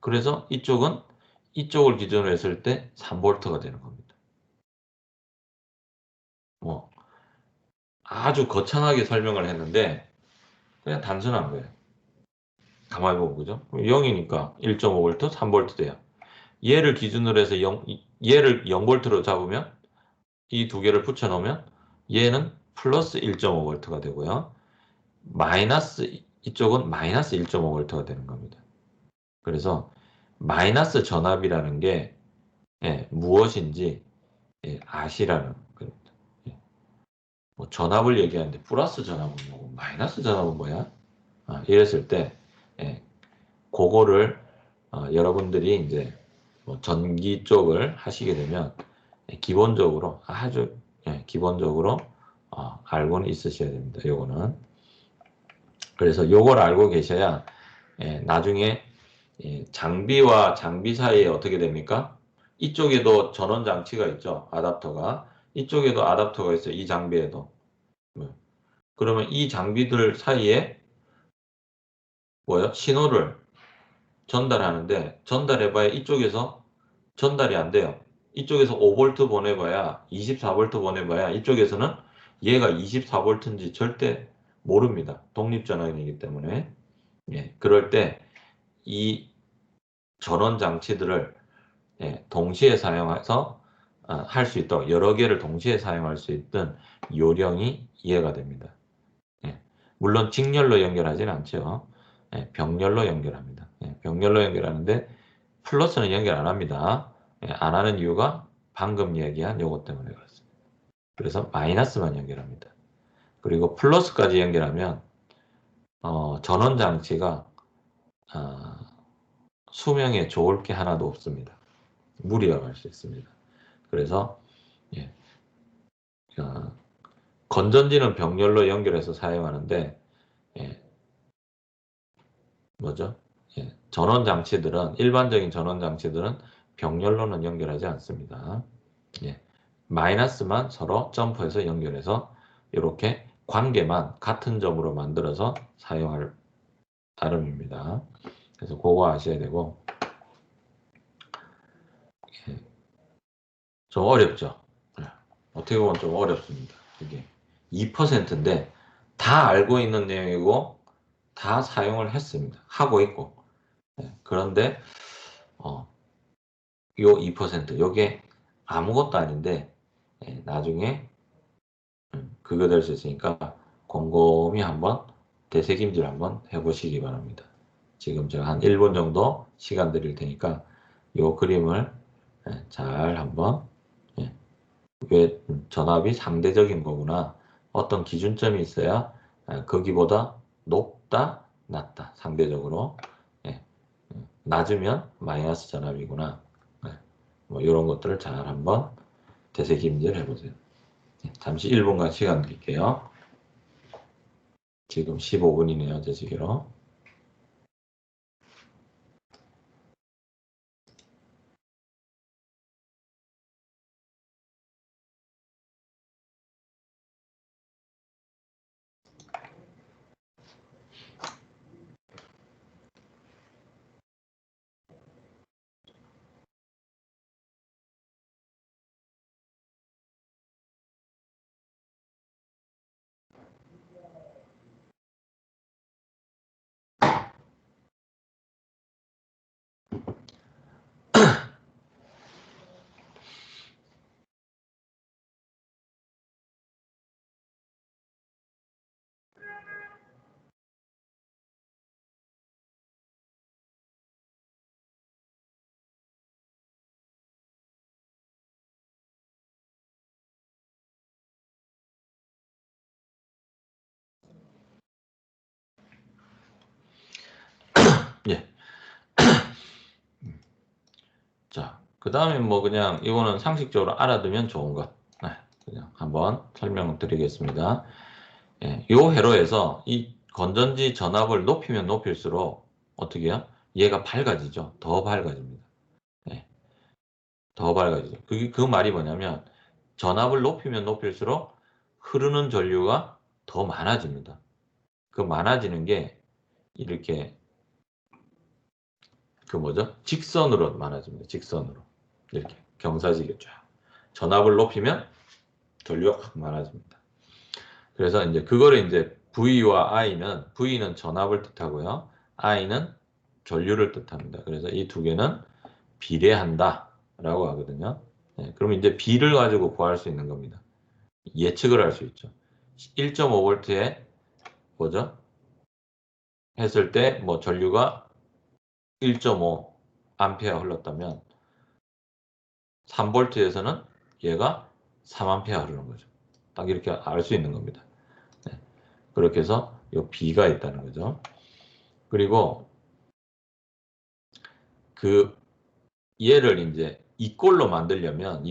그래서 이쪽을 기준으로 했을 때 3볼트가 되는 겁니다. 뭐 아주 거창하게 설명을 했는데 그냥 단순한 거예요. 가만히 보고 그죠? 0이니까 1.5볼트, 3볼트 돼요. 얘를 기준으로 해서 얘를 0볼트로 잡으면 이 두 개를 붙여 놓으면 얘는 플러스 1.5볼트가 되고요. 이쪽은 마이너스 1.5볼트가 되는 겁니다. 그래서 마이너스 전압이라는 게 무엇인지 아시라는 겁니다. 뭐 전압을 얘기하는데 플러스 전압은 뭐고 마이너스 전압은 뭐야? 이랬을 때 예, 그거를 여러분들이 이제 뭐 전기 쪽을 하시게 되면 기본적으로 아주 기본적으로 알고는 있으셔야 됩니다. 요거는. 그래서 요걸 알고 계셔야 나중에 장비와 장비 사이에 어떻게 됩니까? 이쪽에도 전원 장치가 있죠. 아답터가. 이쪽에도 아답터가 있어요. 이 장비에도. 그러면 이 장비들 사이에 뭐요? 신호를 전달하는데 전달해봐야 이쪽에서 전달이 안 돼요. 이쪽에서 5V 보내봐야 24V 보내봐야 이쪽에서는 얘가 24V인지 절대 모릅니다. 독립전압이기 때문에. 그럴 때 이 전원 장치들을 동시에 사용해서 할 수 있도록 여러 개를 동시에 사용할 수 있던 요령이 이해가 됩니다. 물론 직렬로 연결하지는 않죠. 병렬로 연결합니다. 병렬로 연결하는데 플러스는 연결 안 합니다. 안 하는 이유가 방금 얘기한 요것 때문에 그렇습니다. 그래서 마이너스만 연결합니다. 그리고 플러스까지 연결하면 전원 장치가 수명에 좋을 게 하나도 없습니다. 무리가 갈 수 있습니다. 그래서 건전지는 병렬로 연결해서 사용하는데 뭐죠? 전원 장치들은 일반적인 전원 장치들은 병렬로는 연결하지 않습니다. 마이너스만 서로 점프해서 연결해서 이렇게 관계만 같은 점으로 만들어서 사용할 따름입니다. 그래서 그거 아셔야 되고 좀 어렵죠. 어떻게 보면 좀 어렵습니다. 이게 2%인데 다 알고 있는 내용이고 다 사용을 했습니다. 하고 있고 그런데 요 2% 요게 아무것도 아닌데 나중에 그거 될 수 있으니까 곰곰이 한번 되새김질 한번 해보시기 바랍니다. 지금 제가 한 1분 정도 시간 드릴 테니까 요 그림을 잘 한번 왜 전압이 상대적인 거구나. 어떤 기준점이 있어야 거기보다 높다, 낮다. 상대적으로. 낮으면 마이너스 전압이구나. 뭐 이런 것들을 잘 한번 되새김질 해보세요. 잠시 1분간 시간 드릴게요. 지금 15분이네요. 제 시계로. 예. 자, 그 다음에 뭐 그냥 이거는 상식적으로 알아두면 좋은 것. 그냥 한번 설명을 드리겠습니다. 요 회로에서 이 건전지 전압을 높이면 높일수록 어떻게 해요? 얘가 밝아지죠. 더 밝아집니다. 더 밝아지죠. 그 말이 뭐냐면 전압을 높이면 높일수록 흐르는 전류가 더 많아집니다. 그 많아지는 게 이렇게 그 뭐죠? 직선으로 많아집니다. 직선으로. 이렇게 경사지게 쫙. 전압을 높이면 전류가 확 많아집니다. 그래서 이제 그거를 이제 V와 V는 전압을 뜻하고요. I는 전류를 뜻합니다. 그래서 이 두 개는 비례한다라고 하거든요. 그러면 이제 B를 가지고 구할 수 있는 겁니다. 예측을 할 수 있죠. 1.5V에 뭐죠? 했을 때 뭐 전류가 1.5 암페어 흘렀다면 3V에서는 얘가 3A 흐르는 거죠. 딱 이렇게 알 수 있는 겁니다. 그렇게 해서 이 B가 있다는 거죠. 그리고 그 얘를 이제 이꼴로 만들려면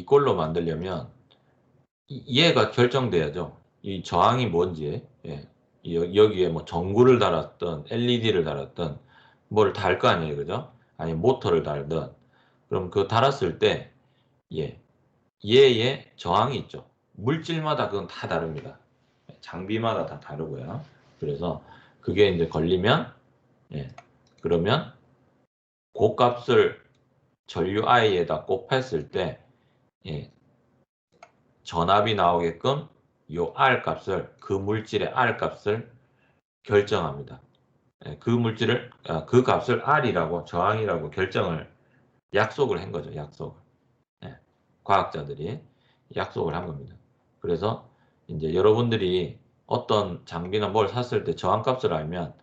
얘가 결정돼야죠. 이 저항이 뭔지. 예. 여기에 뭐 전구를 달았든 LED를 달았든 뭘 달 거 아니에요. 그죠? 아니 모터를 달든 그럼 그 달았을 때 예. 얘의 저항이 있죠. 물질마다 그건 다 다릅니다. 장비마다 다 다르고요. 그래서 그게 이제 걸리면 예. 그러면 그 값을 전류 I에다 곱했을 때 예. 전압이 나오게끔 요 R 값을 그 물질의 R 값을 결정합니다. 예, 그 물질을 그 값을 R이라고 저항이라고 결정을 약속을 한 거죠. 약속을. 예, 과학자들이 약속을 한 겁니다. 그래서 이제 여러분들이 어떤 장비나 뭘 샀을 때 저항값을 알면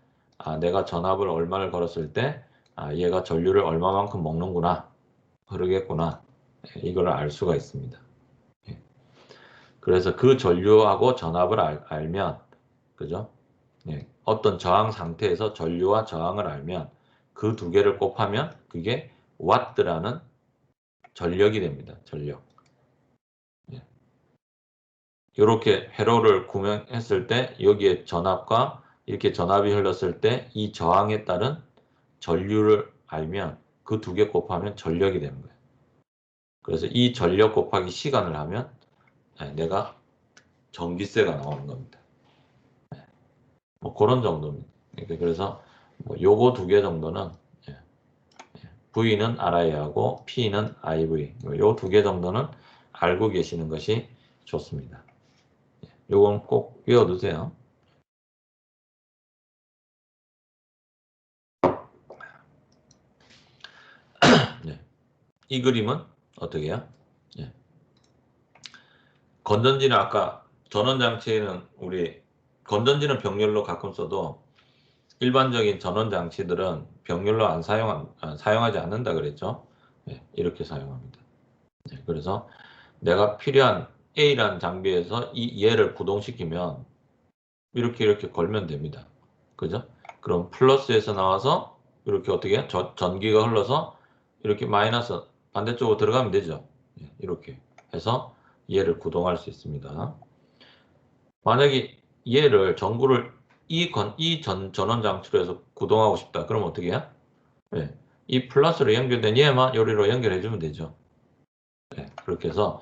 내가 전압을 얼마를 걸었을 때 얘가 전류를 얼마만큼 먹는구나 흐르겠구나 이걸 알 수가 있습니다. 예. 그래서 그 전류하고 전압을 알면 그죠? 예, 어떤 저항 상태에서 전류와 저항을 알면 그 두 개를 곱하면 그게 와트라는 전력이 됩니다. 전력. 예. 이렇게 회로를 구명했을 때 여기에 전압과 이렇게 전압이 흘렀을 때 이 저항에 따른 전류를 알면 그 두 개 곱하면 전력이 되는 거예요. 그래서 이 전력 곱하기 시간을 하면 내가 전기세가 나오는 겁니다. 뭐 그런 정도입니다. 그래서 뭐 요거 두 개 정도는 V는 RI 하고 P는 IV 요 두 개 정도는 알고 계시는 것이 좋습니다. 요건 꼭 외워두세요. 네. 이 그림은 어떻게 해요? 네. 건전지는 아까 전원장치는 우리 건전지는 병렬로 가끔 써도 일반적인 전원장치들은 병렬로 사용하지 않는다 그랬죠? 네, 이렇게 사용합니다. 네, 그래서 내가 필요한 A라는 장비에서 이 얘를 구동시키면 이렇게 걸면 됩니다. 그죠? 그럼 플러스에서 나와서 이렇게 어떻게 해요? 전기가 흘러서 이렇게 마이너스 반대쪽으로 들어가면 되죠. 예, 이렇게 해서 얘를 구동할 수 있습니다. 만약에 얘를 전구를 이 전원 장치로 해서 구동하고 싶다. 그럼 어떻게 해요? 예, 이 플러스로 연결된 얘만 요리로 연결해 주면 되죠. 예, 그렇게 해서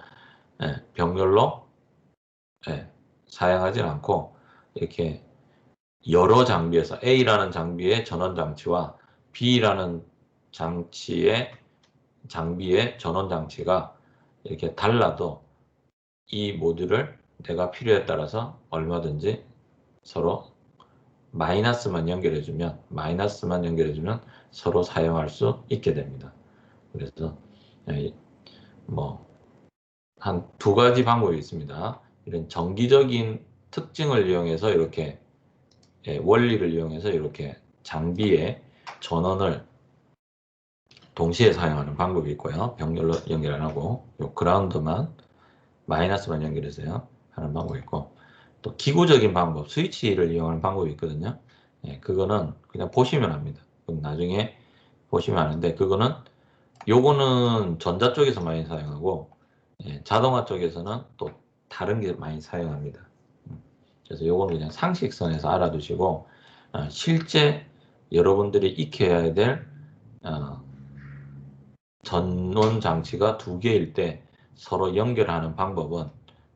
병렬로 사용하지 않고 이렇게 여러 장비에서 A라는 장비의 전원 장치와 B라는 장비의 전원 장치가 이렇게 달라도 이 모듈을 내가 필요에 따라서 얼마든지 서로 마이너스만 연결해주면 서로 사용할 수 있게 됩니다. 그래서 뭐 한 두 가지 방법이 있습니다. 이런 정기적인 특징을 이용해서 이렇게 원리를 이용해서 이렇게 장비에 전원을 동시에 사용하는 방법이 있고요. 병렬로 연결 안 하고 요 그라운드만 마이너스만 연결해서요 하는 방법이 있고 또 기구적인 방법 스위치를 이용하는 방법이 있거든요. 그거는 그냥 보시면 합니다. 그럼 나중에 보시면 아는데 그거는 요거는 전자 쪽에서 많이 사용하고 자동화 쪽에서는 또 다른 게 많이 사용합니다. 그래서 요거는 그냥 상식선에서 알아두시고 실제 여러분들이 익혀야 될 전원 장치가 두 개일 때 서로 연결하는 방법은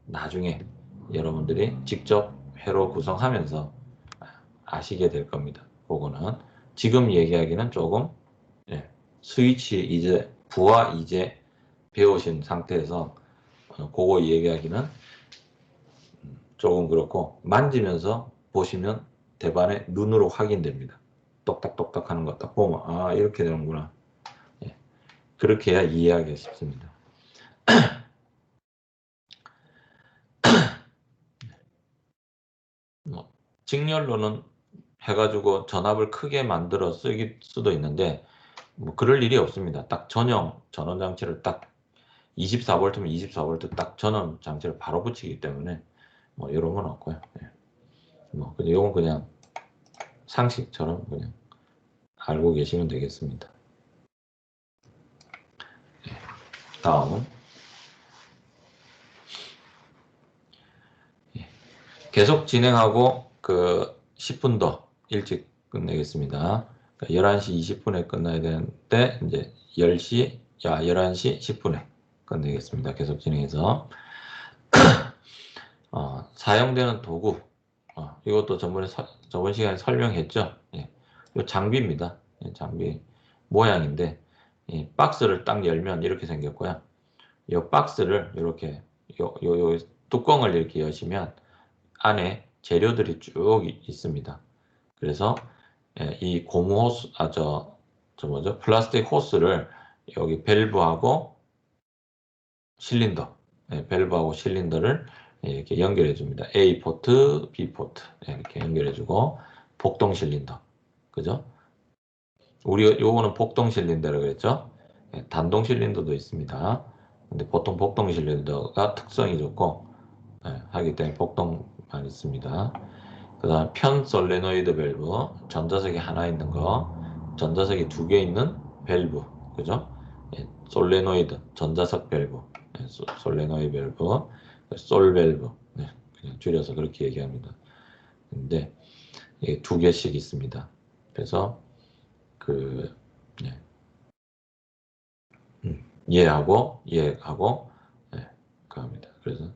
나중에 여러분들이 직접 회로 구성하면서 아시게 될 겁니다. 그거는 지금 얘기하기는 조금 스위치 이제 부하 이제 배우신 상태에서 그거 얘기하기는 조금 그렇고 만지면서 보시면 대반에 눈으로 확인됩니다. 똑딱똑딱 하는 거 딱 보면 이렇게 되는구나. 그렇게 해야 이해하기 쉽습니다. 뭐, 직렬로는 해가지고 전압을 크게 만들어 쓰기 수도 있는데 뭐 그럴 일이 없습니다. 딱 전용 전원 장치를 딱 24V면 24V 딱 전원 장치를 바로 붙이기 때문에 뭐 이런 건 없고요. 뭐 이건 그냥 상식처럼 그냥 알고 계시면 되겠습니다. 다음. 계속 진행하고 그 10분 더 일찍 끝내겠습니다. 그러니까 11시 20분에 끝나야 되는데 이제 11시 10분에 끝내겠습니다. 계속 진행해서 사용되는 도구 이것도 저번 시간에 설명했죠. 예, 이 장비입니다. 예, 장비 모양인데 박스를 딱 열면 이렇게 생겼고요. 이 박스를 이렇게 요 뚜껑을 이렇게 여시면 안에 재료들이 쭉 있습니다. 그래서 이 고무 호스, 뭐죠? 플라스틱 호스를 여기 밸브하고 실린더, 밸브하고 실린더를 이렇게 연결해 줍니다. A 포트, B 포트 이렇게 연결해 주고 복동 실린더, 그죠? 우리 요거는 복동 실린더라고 그랬죠? 단동 실린더도 있습니다. 근데 보통 복동 실린더가 특성이 좋고 하기 때문에 복동만 있습니다. 그 다음 편 솔레노이드 밸브, 전자석이 하나 있는 거, 전자석이 두 개 있는 밸브, 그죠? 솔레노이드, 전자석 밸브, 솔레노이드 밸브, 솔 밸브, 그냥 줄여서 그렇게 얘기합니다. 근데 이게 두 개씩 있습니다. 그래서 네. 얘하고 그겁니다. 그래서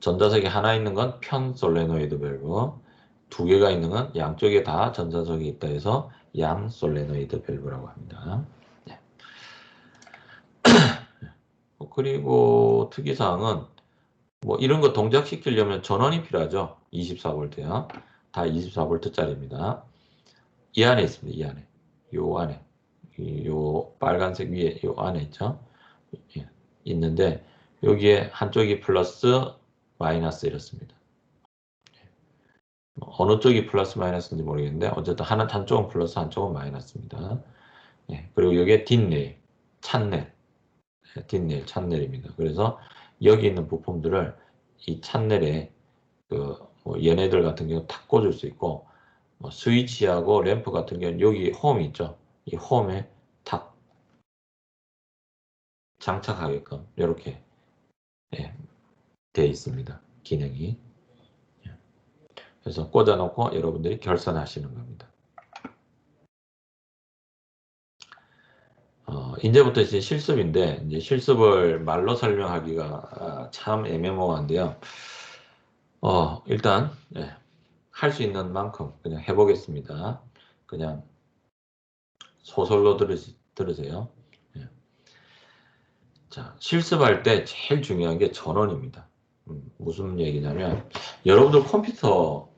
전자석이 하나 있는 건 편 솔레노이드 밸브, 두 개가 있는 건 양쪽에 다 전자석이 있다 해서 양 솔레노이드 밸브라고 합니다. 네. 그리고 특이사항은 뭐 이런 거 동작시키려면 전원이 필요하죠. 24V야. 다 24V짜리입니다. 이 안에 있습니다. 이 안에. 요 안에. 요 빨간색 위에 요 안에 있죠. 예, 있는데 여기에 한쪽이 플러스 마이너스 이렇습니다. 어느 쪽이 플러스 마이너스인지 모르겠는데 어쨌든 한쪽은 플러스 한쪽은 마이너스입니다. 예, 그리고 여기에 뒷레일, 찬넬, 뒷레일, 찬넬입니다. 그래서 여기 있는 부품들을 이 찬넬에 뭐 얘네들 같은 경우 탁 꽂을 수 있고 뭐 스위치하고 램프 같은 경우는 여기 홈이 있죠. 이 홈에 탁 장착하게끔 이렇게 되어 있습니다. 기능이. 그래서 꽂아놓고 여러분들이 결선하시는 겁니다. 이제부터 이제 실습인데 이제 실습을 말로 설명하기가 참 애매모호한데요. 일단 할 수 있는 만큼 그냥 해보겠습니다. 그냥 소설로 들으세요. 예. 자, 실습할 때 제일 중요한 게 전원입니다. 무슨 얘기냐면 여러분들 컴퓨터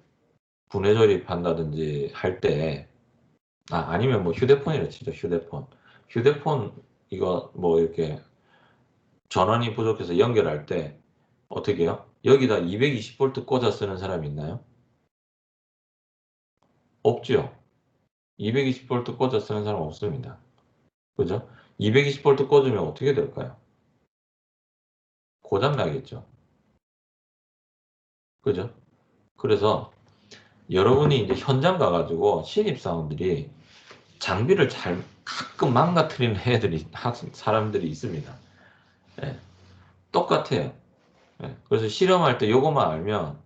분해 조립한다든지 할 때 아니면 뭐 휴대폰이라 치죠. 휴대폰 이거 뭐 이렇게 전원이 부족해서 연결할 때 어떻게 해요? 여기다 220V 꽂아 쓰는 사람이 있나요? 없죠. 220V 꽂아 쓰는 사람 없습니다. 그죠? 220V 꽂으면 어떻게 될까요? 고장 나겠죠. 그죠? 그래서 여러분이 이제 현장 가가지고 신입사원들이 장비를 잘 가끔 망가뜨리는 사람들이 있습니다. 예, 똑같아요. 예, 그래서 실험할 때 요것만 알면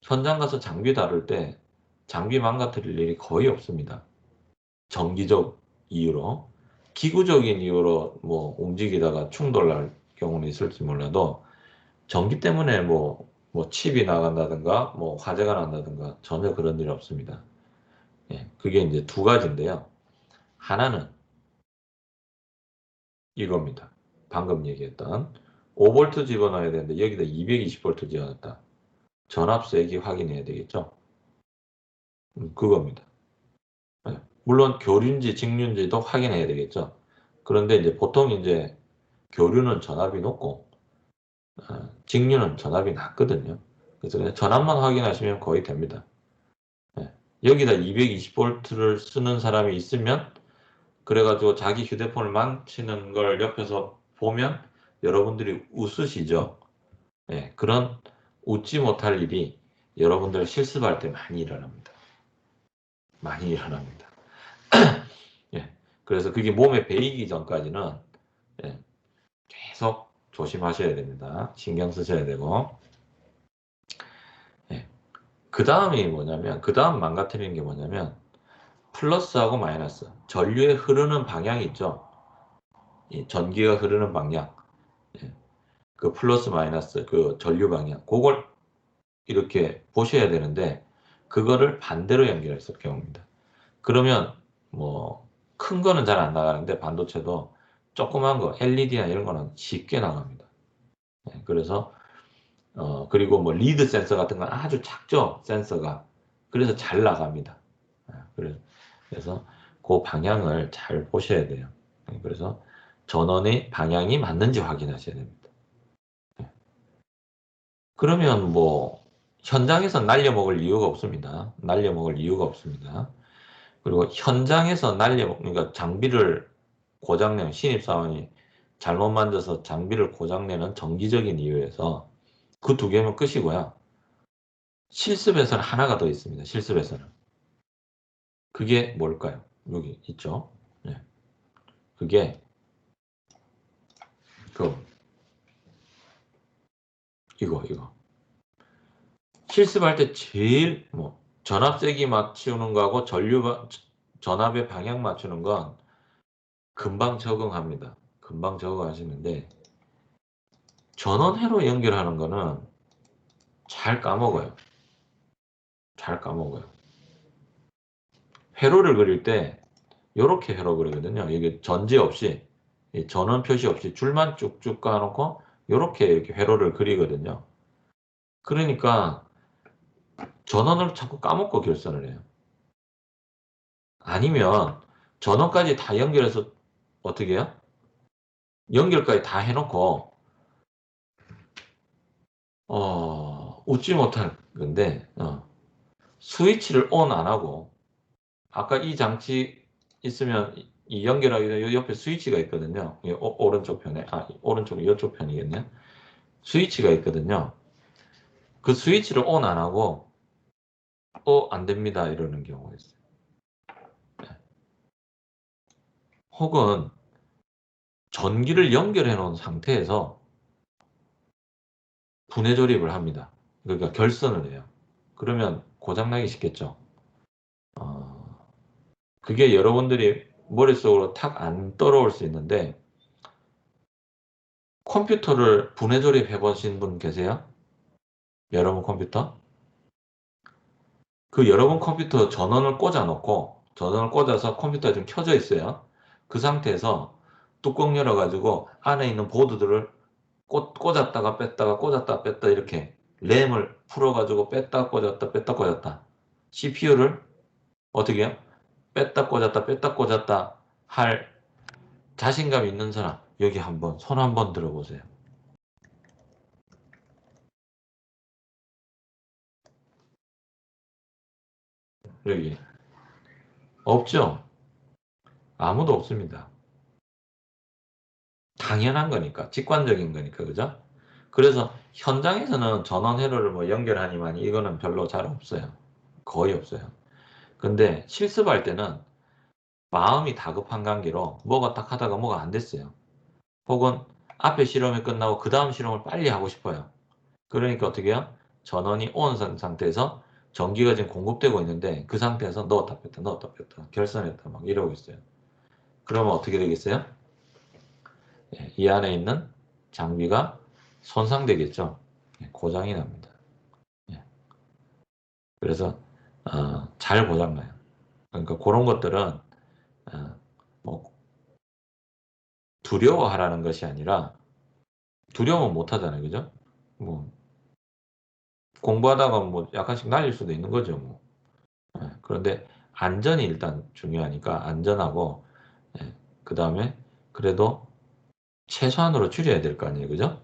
현장 가서 장비 다룰 때 장비 망가뜨릴 일이 거의 없습니다. 정기적 이유로. 기구적인 이유로 뭐 움직이다가 충돌날 경우는 있을지 몰라도 전기 때문에 뭐 칩이 나간다든가 뭐 화재가 난다든가 전혀 그런 일이 없습니다. 예, 그게 이제 두 가지인데요. 하나는 이겁니다. 방금 얘기했던 5V 집어넣어야 되는데 여기다 220V 집어넣었다. 전압 세기 확인해야 되겠죠. 그겁니다. 예, 물론 교류인지 직류인지도 확인해야 되겠죠. 그런데 이제 보통 이제 교류는 전압이 높고 직류는 전압이 낮거든요. 그래서 그냥 전압만 확인하시면 거의 됩니다. 예, 여기다 220V를 쓰는 사람이 있으면 그래가지고 자기 휴대폰을 망치는 걸 옆에서 보면 여러분들이 웃으시죠. 예, 그런 웃지 못할 일이 여러분들 실습할 때 많이 일어납니다. 많이 일어납니다. 예, 그래서 그게 몸에 배이기 전까지는 예, 계속 조심하셔야 됩니다. 신경 쓰셔야 되고. 예. 그 다음이 뭐냐면, 그 다음 망가뜨리는 게 뭐냐면, 플러스하고 마이너스. 전류의 흐르는 방향이 있죠. 이 전기가 흐르는 방향. 예. 그 플러스 마이너스, 그 전류 방향. 그걸 이렇게 보셔야 되는데, 그거를 반대로 연결했을 경우입니다. 그러면, 뭐, 큰 거는 잘 안 나가는데, 반도체도 조그만 거, LED나 이런 거는 쉽게 나갑니다. 예. 그래서, 그리고 뭐 리드 센서 같은 건 아주 작죠, 센서가. 그래서 잘 나갑니다. 그래서 그 방향을 잘 보셔야 돼요. 그래서 전원의 방향이 맞는지 확인하셔야 됩니다. 그러면 뭐 현장에서 날려먹을 이유가 없습니다. 날려먹을 이유가 없습니다. 그리고 현장에서 그러니까 장비를 고장내는 신입사원이 잘못 만져서 장비를 고장내는 정기적인 이유에서 그 두 개면 끝이고요. 실습에서는 하나가 더 있습니다. 실습에서는. 그게 뭘까요? 여기 있죠. 네. 그게 그 이거 실습할 때 제일 뭐 전압세기 맞추는 거하고 전압의 방향 맞추는 건 금방 적응합니다. 금방 적응하시는데 전원회로 연결하는 거는 잘 까먹어요. 잘 까먹어요. 회로를 그릴 때 이렇게 회로 그리거든요. 이게 전지 없이 전원 표시 없이 줄만 쭉쭉 까놓고 이렇게 회로를 그리거든요. 그러니까 전원을 자꾸 까먹고 결선을 해요. 아니면 전원까지 다 연결해서 어떻게 해요? 연결까지 다 해놓고 웃지 못할 건데 스위치를 온 안 하고 아까 이 장치 있으면 이 연결하기 전에 옆에 스위치가 있거든요. 오른쪽 편에 오른쪽 이쪽 편이겠네요. 스위치가 있거든요. 그 스위치를 온 안 하고 안 됩니다 이러는 경우가 있어요. 네. 혹은 전기를 연결해 놓은 상태에서 분해 조립을 합니다. 그러니까 결선을 해요. 그러면 고장나기 쉽겠죠. 어, 그게 여러분들이 머릿속으로 탁 안 떨어올 수 있는데 컴퓨터를 분해 조립해 보신 분 계세요? 여러분 컴퓨터? 그 여러분 컴퓨터 전원을 꽂아서 컴퓨터가 좀 켜져 있어요. 그 상태에서 뚜껑 열어가지고 안에 있는 보드들을 꽂았다가 뺐다가 꽂았다 뺐다 이렇게 램을 풀어가지고 뺐다 꽂았다 뺐다 꽂았다 CPU를 어떻게 해요? 뺐다 꽂았다 할 자신감 있는 사람 여기 한번 손 한번 들어보세요. 여기 없죠? 아무도 없습니다. 당연한 거니까 직관적인 거니까 그죠? 그래서 현장에서는 전원 회로를 뭐 연결하니만 이거는 별로 잘 없어요. 거의 없어요. 근데 실습할 때는 마음이 다급한 관계로 뭐가 딱 하다가 뭐가 안 됐어요. 혹은 앞에 실험이 끝나고 그 다음 실험을 빨리 하고 싶어요. 그러니까 어떻게 해요? 전원이 온 상태에서 전기가 지금 공급되고 있는데 그 상태에서 넣었다 뺐다 결선했다 막 이러고 있어요. 그러면 어떻게 되겠어요? 이 안에 있는 장비가 손상되겠죠. 고장이 납니다. 예. 그래서 잘 고장나요. 그러니까 그런 것들은 뭐 두려워하라는 것이 아니라 두려우면 못하잖아요. 그죠? 뭐 공부하다가 뭐 약간씩 날릴 수도 있는 거죠. 뭐. 그런데 안전이 일단 중요하니까 안전하고 그 다음에 그래도 최소한으로 줄여야 될 거 아니에요. 그죠?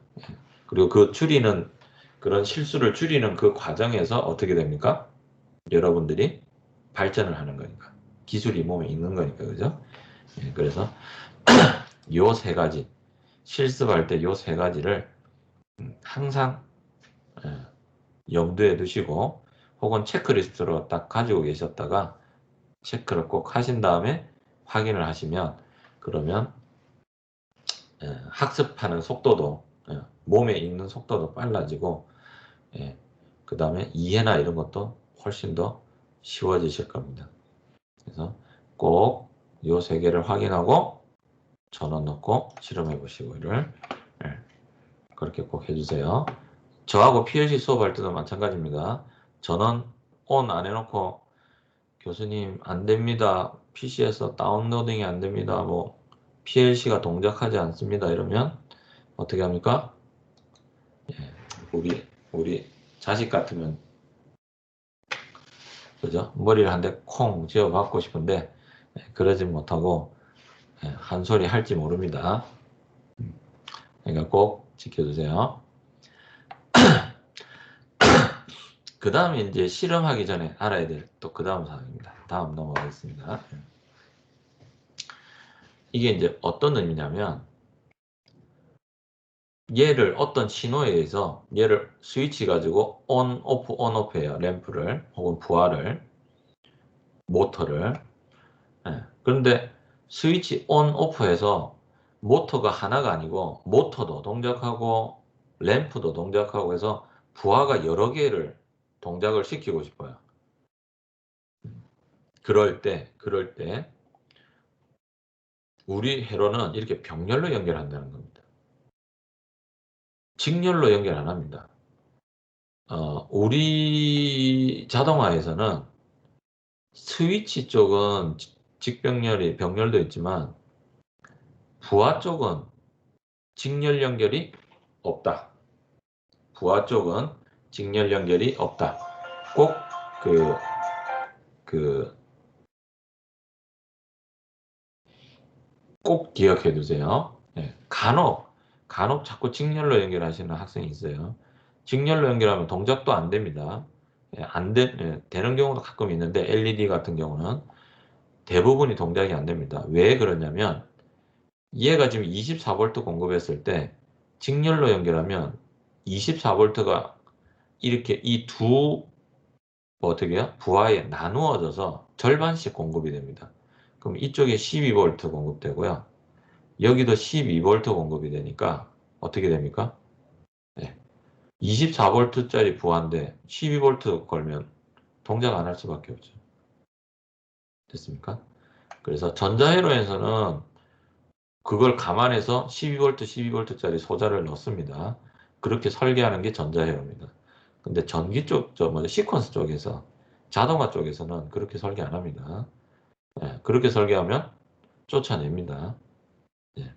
그리고 그 줄이는 그런 실수를 줄이는 그 과정에서 어떻게 됩니까? 여러분들이 발전을 하는 거니까. 기술이 몸에 있는 거니까. 그죠? 그래서 요 세 가지 실습할 때 요 세 가지를 항상 염두에 두시고 혹은 체크리스트로 딱 가지고 계셨다가 체크를 꼭 하신 다음에 확인을 하시면 그러면 학습하는 속도도 몸에 익는 속도도 빨라지고 그 다음에 이해나 이런 것도 훨씬 더 쉬워지실 겁니다. 그래서 꼭 요 세 개를 확인하고 전원 넣고 실험해 보시고 이를 그렇게 꼭 해주세요. 저하고 PLC 수업할 때도 마찬가지입니다. 전원 온 안 해놓고 교수님 안 됩니다. PC에서 다운로딩이 안 됩니다. 뭐 PLC가 동작하지 않습니다. 이러면 어떻게 합니까? 우리 자식 같으면 그죠? 머리를 한 대 콩 쥐어 받고 싶은데 그러지 못하고 한 소리 할지 모릅니다. 그러니까 꼭 지켜주세요. 그 다음에 이제 실험하기 전에 알아야 될 또 그 다음 사항입니다. 다음 넘어가겠습니다. 이게 이제 어떤 의미냐면 얘를 어떤 신호에 의해서 얘를 스위치 가지고 온 오프 해요. 램프를 혹은 부하를 모터를 그런데 스위치 온 오프해서 모터가 하나가 아니고 모터도 동작하고 램프도 동작하고 해서 부하가 여러 개를 동작을 시키고 싶어요. 그럴 때 우리 회로는 이렇게 병렬로 연결한다는 겁니다. 직렬로 연결 안 합니다. 우리 자동화에서는 스위치 쪽은 병렬도 있지만 부하 쪽은 직렬 연결이 없다. 부하 쪽은 직렬 연결이 없다. 꼭 꼭 기억해 두세요. 간혹 자꾸 직렬로 연결하시는 학생이 있어요. 직렬로 연결하면 동작도 안 됩니다. 되는 경우도 가끔 있는데 LED 같은 경우는 대부분이 동작이 안 됩니다. 왜 그러냐면 얘가 지금 24V 공급했을 때 직렬로 연결하면 24V가 이렇게 어떻게 해요? 부하에 나누어져서 절반씩 공급이 됩니다. 그럼 이쪽에 12V 공급되고요. 여기도 12V 공급이 되니까 어떻게 됩니까? 24V짜리 부하인데 12V 걸면 동작 안 할 수밖에 없죠. 됐습니까? 그래서 전자회로에서는 그걸 감안해서 12V짜리 소자를 넣습니다. 그렇게 설계하는 게 전자회로입니다. 근데 전기 쪽, 시퀀스 쪽에서, 자동화 쪽에서는 그렇게 설계 안 합니다. 그렇게 설계하면 쫓아냅니다. 예.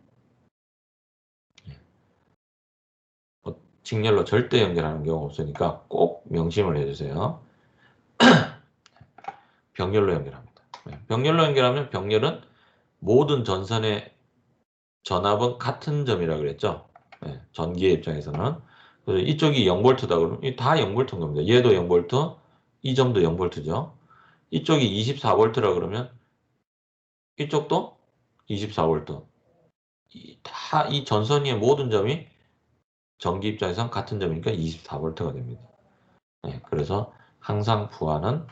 직렬로 절대 연결하는 경우가 없으니까 꼭 명심을 해주세요. 병렬로 연결합니다. 병렬로 연결하면 병렬은 모든 전선의 전압은 같은 점이라고 그랬죠. 전기의 입장에서는. 그래서 이쪽이 0V다 그러면 다 0V인 겁니다. 얘도 0V, 이 점도 0V죠. 이쪽이 24V라 그러면 이쪽도 24V. 다 이 전선의 모든 점이 전기 입장에선 같은 점이니까 24V가 됩니다. 그래서 항상 부하는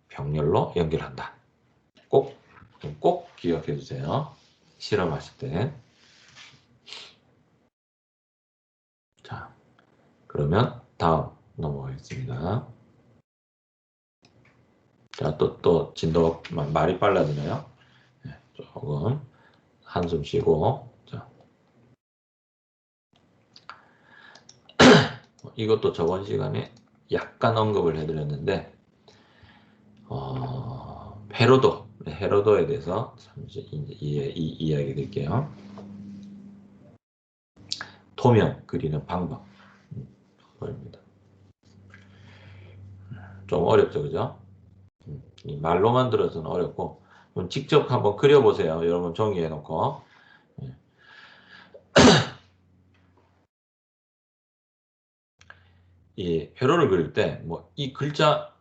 병렬로 연결한다. 꼭 기억해 주세요. 실험하실 때. 자, 그러면 다음 넘어가겠습니다. 자, 또 진도 말이 빨라지네요. 조금 한숨 쉬고. 자. 이것도 저번 시간에 약간 언급을 해드렸는데 헤로도에 대해서 잠시 이야기 드릴게요. 도면 그리는 방법입니다. 좀 어렵죠, 그죠? 말로만 들어서는 어렵고 직접 한번 그려보세요. 여러분 종이에 놓고. 이 회로를 그릴 때 이 글자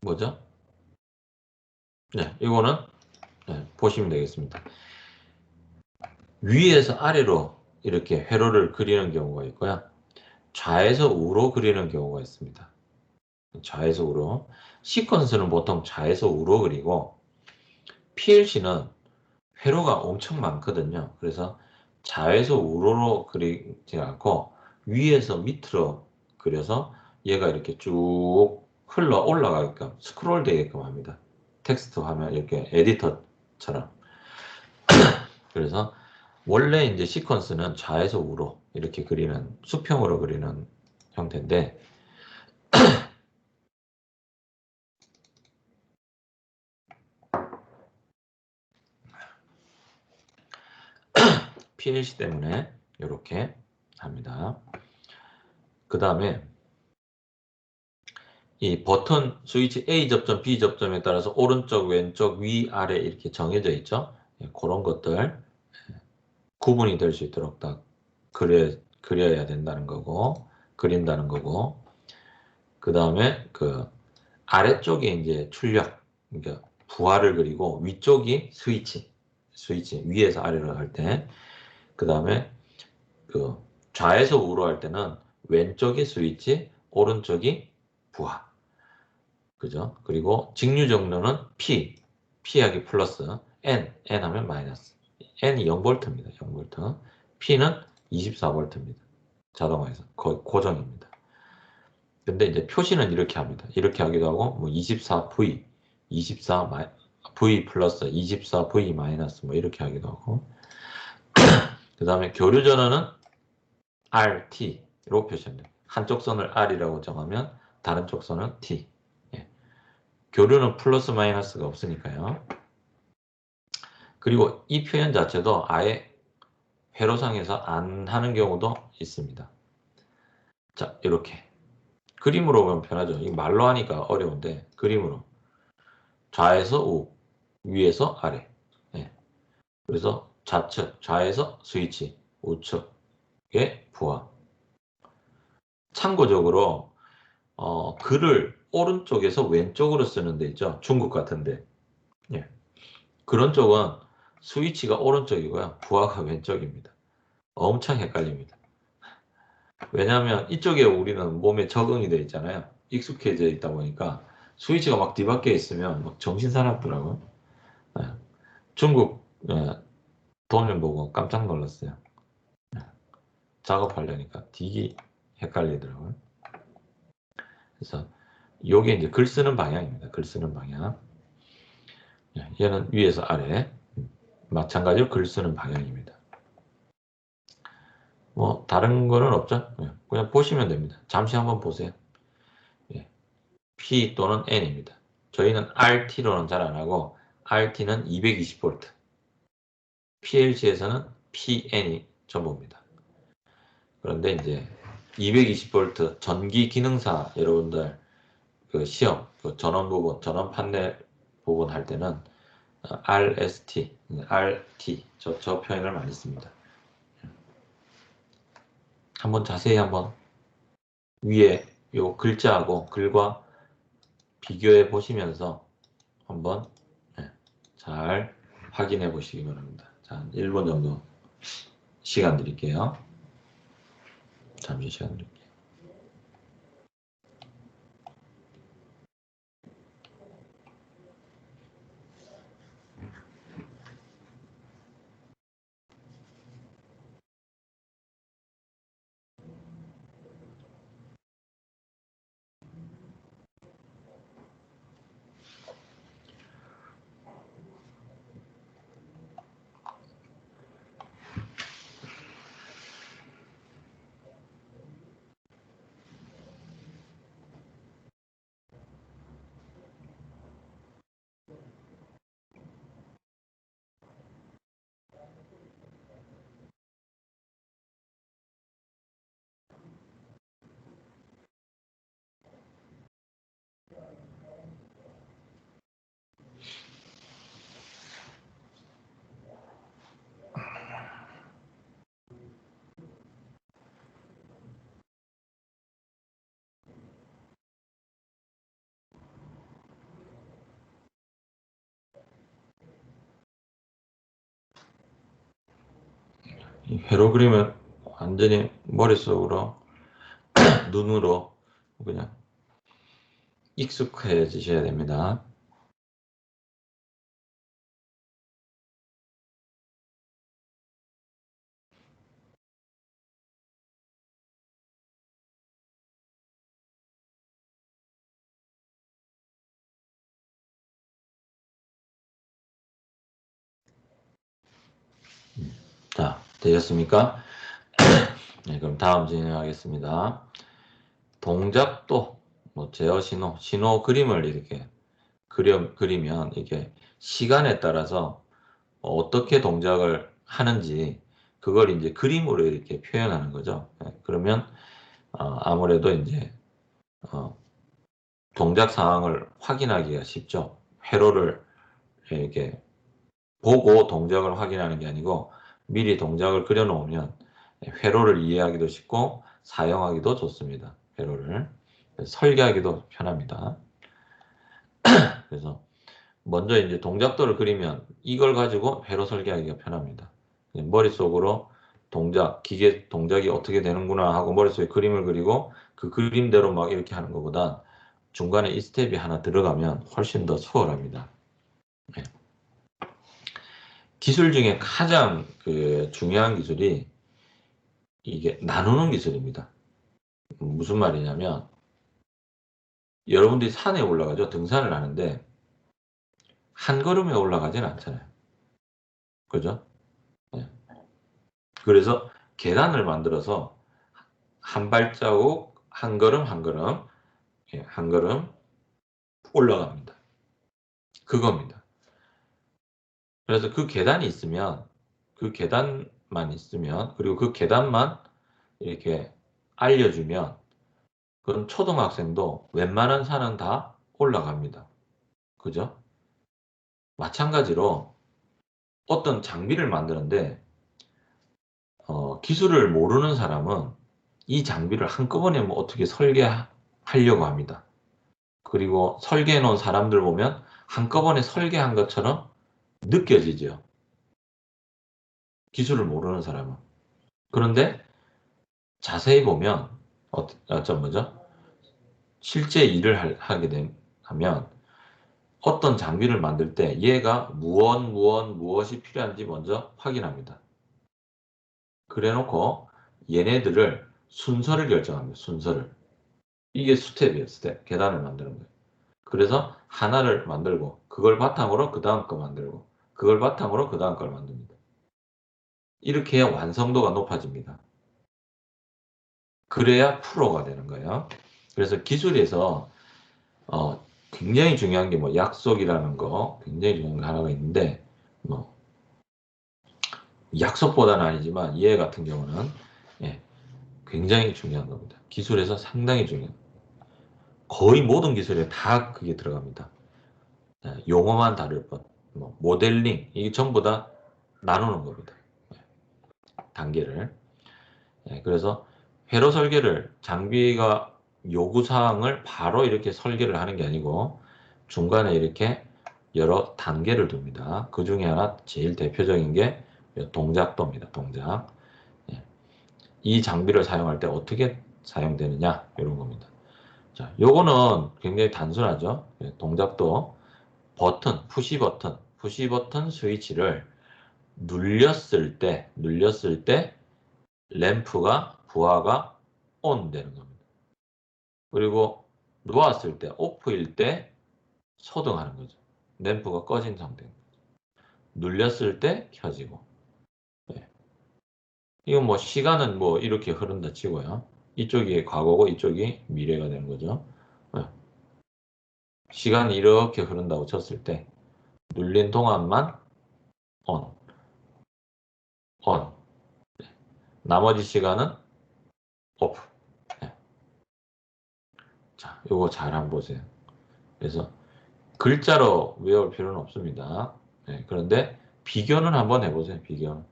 뭐죠? 이거는 보시면 되겠습니다. 위에서 아래로 이렇게 회로를 그리는 경우가 있고요. 좌에서 우로 그리는 경우가 있습니다. 좌에서 우로. 시퀀스는 보통 좌에서 우로 그리고 PLC는 회로가 엄청 많거든요. 그래서 좌에서 우로로 그리지 않고 위에서 밑으로 그려서 얘가 이렇게 쭉 흘러 올라가게끔 스크롤 되게끔 합니다. 텍스트 화면 이렇게 에디터처럼. 그래서 원래 이제 시퀀스는 좌에서 우로 이렇게 그리는 수평으로 그리는 형태인데 PLC 때문에 이렇게 합니다. 그 다음에 이 버튼 스위치 A 접점, B 접점에 따라서 오른쪽, 왼쪽, 위, 아래 이렇게 정해져 있죠. 그런 것들 구분이 될 수 있도록 딱 그려야 된다는 거고, 그린다는 거고, 그 다음에 그 아래쪽에 이제 출력, 그러니까 부하를 그리고 위쪽이 스위치 위에서 아래로 할 때, 그 다음에 그 좌에서 우로 할 때는 왼쪽이 스위치, 오른쪽이 부하. 그죠? 그리고 직류 정도는 P하기 플러스, N 하면 마이너스. N이 0V입니다. 0V. P는 24V입니다. 자동화에서 거의 고정입니다. 근데 이제 표시는 이렇게 합니다. 이렇게 하기도 하고, 뭐 24V, 24V 플러스, 24V 마이너스 뭐 이렇게 하기도 하고. 그 다음에 교류 전원은 RT로 표시합니다. 한쪽 선을 R이라고 정하면 다른 쪽 선은 T. 예. 교류는 플러스 마이너스가 없으니까요. 그리고 이 표현 자체도 아예 회로상에서 안 하는 경우도 있습니다. 자, 이렇게. 그림으로 보면 편하죠. 이 말로 하니까 어려운데 그림으로. 좌에서 우, 위에서 아래. 예. 그래서 좌측, 좌에서 스위치, 우측에 부하. 참고적으로 글을 오른쪽에서 왼쪽으로 쓰는 데 있죠. 중국 같은데. 예. 그런 쪽은 스위치가 오른쪽이고요. 부하가 왼쪽입니다. 엄청 헷갈립니다. 왜냐하면 이쪽에 우리는 몸에 적응이 되어 있잖아요. 익숙해져 있다 보니까 스위치가 막 뒤바뀌어 있으면 막 정신 사납더라고요. 예. 중국 도면 보고 깜짝 놀랐어요. 예. 작업하려니까 되게 헷갈리더라고요. 그래서 요게 이제 글 쓰는 방향입니다. 글 쓰는 방향. 예. 얘는 위에서 아래. 마찬가지로 글 쓰는 방향입니다. 뭐 다른 거는 없죠. 예. 그냥 보시면 됩니다. 잠시 한번 보세요. 예. P 또는 N입니다. 저희는 RT로는 잘 안 하고 RT는 220V, PLC에서는 PN이 전부입니다. 그런데 이제 220V 전기 기능사 여러분들 그 시험, 그 전원 부분, 전원 판넬 부분 할 때는 RST, RT 저 표현을 많이 씁니다. 한번 자세히 한번 위에 요 글자하고 글과 비교해 보시면서 한번 잘 확인해 보시기 바랍니다. 자, 1분 정도 시간 드릴게요. 잠시 시간 드릴게요. 이 회로 그림은 완전히 머릿속으로 눈으로 그냥 익숙해지셔야 됩니다. 되셨습니까? 네, 그럼 다음 진행하겠습니다. 동작도 뭐 제어 신호 그림을 이렇게 그리면 이게 시간에 따라서 어떻게 동작을 하는지 그걸 이제 그림으로 이렇게 표현하는 거죠. 네, 그러면 아무래도 이제 동작 상황을 확인하기가 쉽죠. 회로를 이렇게 보고 동작을 확인하는 게 아니고 미리 동작을 그려놓으면 회로를 이해하기도 쉽고 사용하기도 좋습니다. 회로를 설계하기도 편합니다. 그래서 먼저 이제 동작도를 그리면 이걸 가지고 회로 설계하기가 편합니다. 머릿속으로 기계 동작이 어떻게 되는구나 하고 머릿속에 그림을 그리고 그 그림대로 막 이렇게 하는 것보다 중간에 이 스텝이 하나 들어가면 훨씬 더 수월합니다. 네. 기술 중에 가장 중요한 기술이 이게 나누는 기술입니다. 무슨 말이냐면 여러분들이 산에 올라가죠. 등산을 하는데 한 걸음에 올라가진 않잖아요. 그죠? 네. 그래서 계단을 만들어서 한 발자국 한 걸음 한 걸음 한 걸음 올라갑니다. 그겁니다. 그래서 그 계단만 있으면 그리고 그 계단만 이렇게 알려주면 그럼 초등학생도 웬만한 산은 다 올라갑니다. 그죠? 마찬가지로 어떤 장비를 만드는데 기술을 모르는 사람은 이 장비를 한꺼번에 뭐 어떻게 설계하려고 합니다. 그리고 설계해 놓은 사람들 보면 한꺼번에 설계한 것처럼 느껴지죠. 기술을 모르는 사람은. 그런데 자세히 보면 뭐죠? 실제 일을 하면 어떤 장비를 만들 때 얘가 무엇이 필요한지 먼저 확인합니다. 그래놓고 얘네들을 순서를 결정합니다. 순서를. 이게 스텝이에요. 스텝. 계단을 만드는 거예요. 그래서 하나를 만들고 그걸 바탕으로 그 다음 거 만들고 그걸 바탕으로 그 다음 걸 만듭니다. 이렇게 해야 완성도가 높아집니다. 그래야 프로가 되는 거예요. 그래서 기술에서 굉장히 중요한 게 뭐 약속이라는 거 굉장히 중요한 거 하나가 있는데 뭐 약속보다는 아니지만 얘 같은 경우는 예, 굉장히 중요한 겁니다. 기술에서 상당히 중요해요. 거의 모든 기술에 다 그게 들어갑니다. 용어만 다를 뿐. 뭐 모델링 이게 전부 다 나누는 겁니다. 단계를. 그래서 회로 설계를 장비가 요구사항을 바로 이렇게 설계를 하는 게 아니고 중간에 이렇게 여러 단계를 둡니다. 그 중에 하나 제일 대표적인 게 동작도입니다. 동작. 이 장비를 사용할 때 어떻게 사용되느냐 이런 겁니다. 자, 요거는 굉장히 단순하죠. 동작도 푸시 버튼 스위치를 눌렸을 때 램프가 부하가 ON 되는 겁니다. 그리고 놓았을 때 오프일 때 소등하는 거죠. 램프가 꺼진 상태입니다. 눌렸을 때 켜지고. 네. 이건 뭐 시간은 뭐 이렇게 흐른다 치고요. 이쪽이 과거고 이쪽이 미래가 되는 거죠. 네. 시간이 이렇게 흐른다고 쳤을 때 눌린 동안만 ON, ON. 나머지 시간은 오프. 네. 자, 요거 잘 한번 보세요. 그래서 글자로 외울 필요는 없습니다. 네, 그런데 비교는 한번 해보세요. 비교.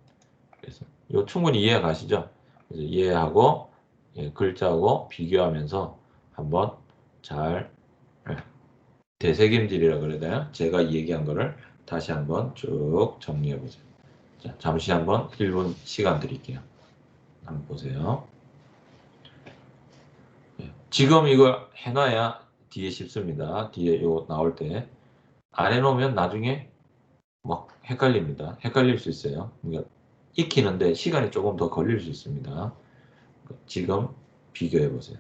그래서 요 충분히 이해 가시죠? 그래서 이해하고 글자하고 비교하면서 한번 잘 예, 되새김질이라 그래야 되나? 제가 얘기한 거를 다시 한번 쭉 정리해 보세요. 자, 잠시 한번 1분 시간 드릴게요. 한번 보세요. 지금 이거 해놔야 뒤에 쉽습니다. 뒤에 요 나올 때 안 해놓으면 나중에 막 헷갈립니다. 헷갈릴 수 있어요. 그러니까 익히는데 시간이 조금 더 걸릴 수 있습니다. 지금 비교해 보세요.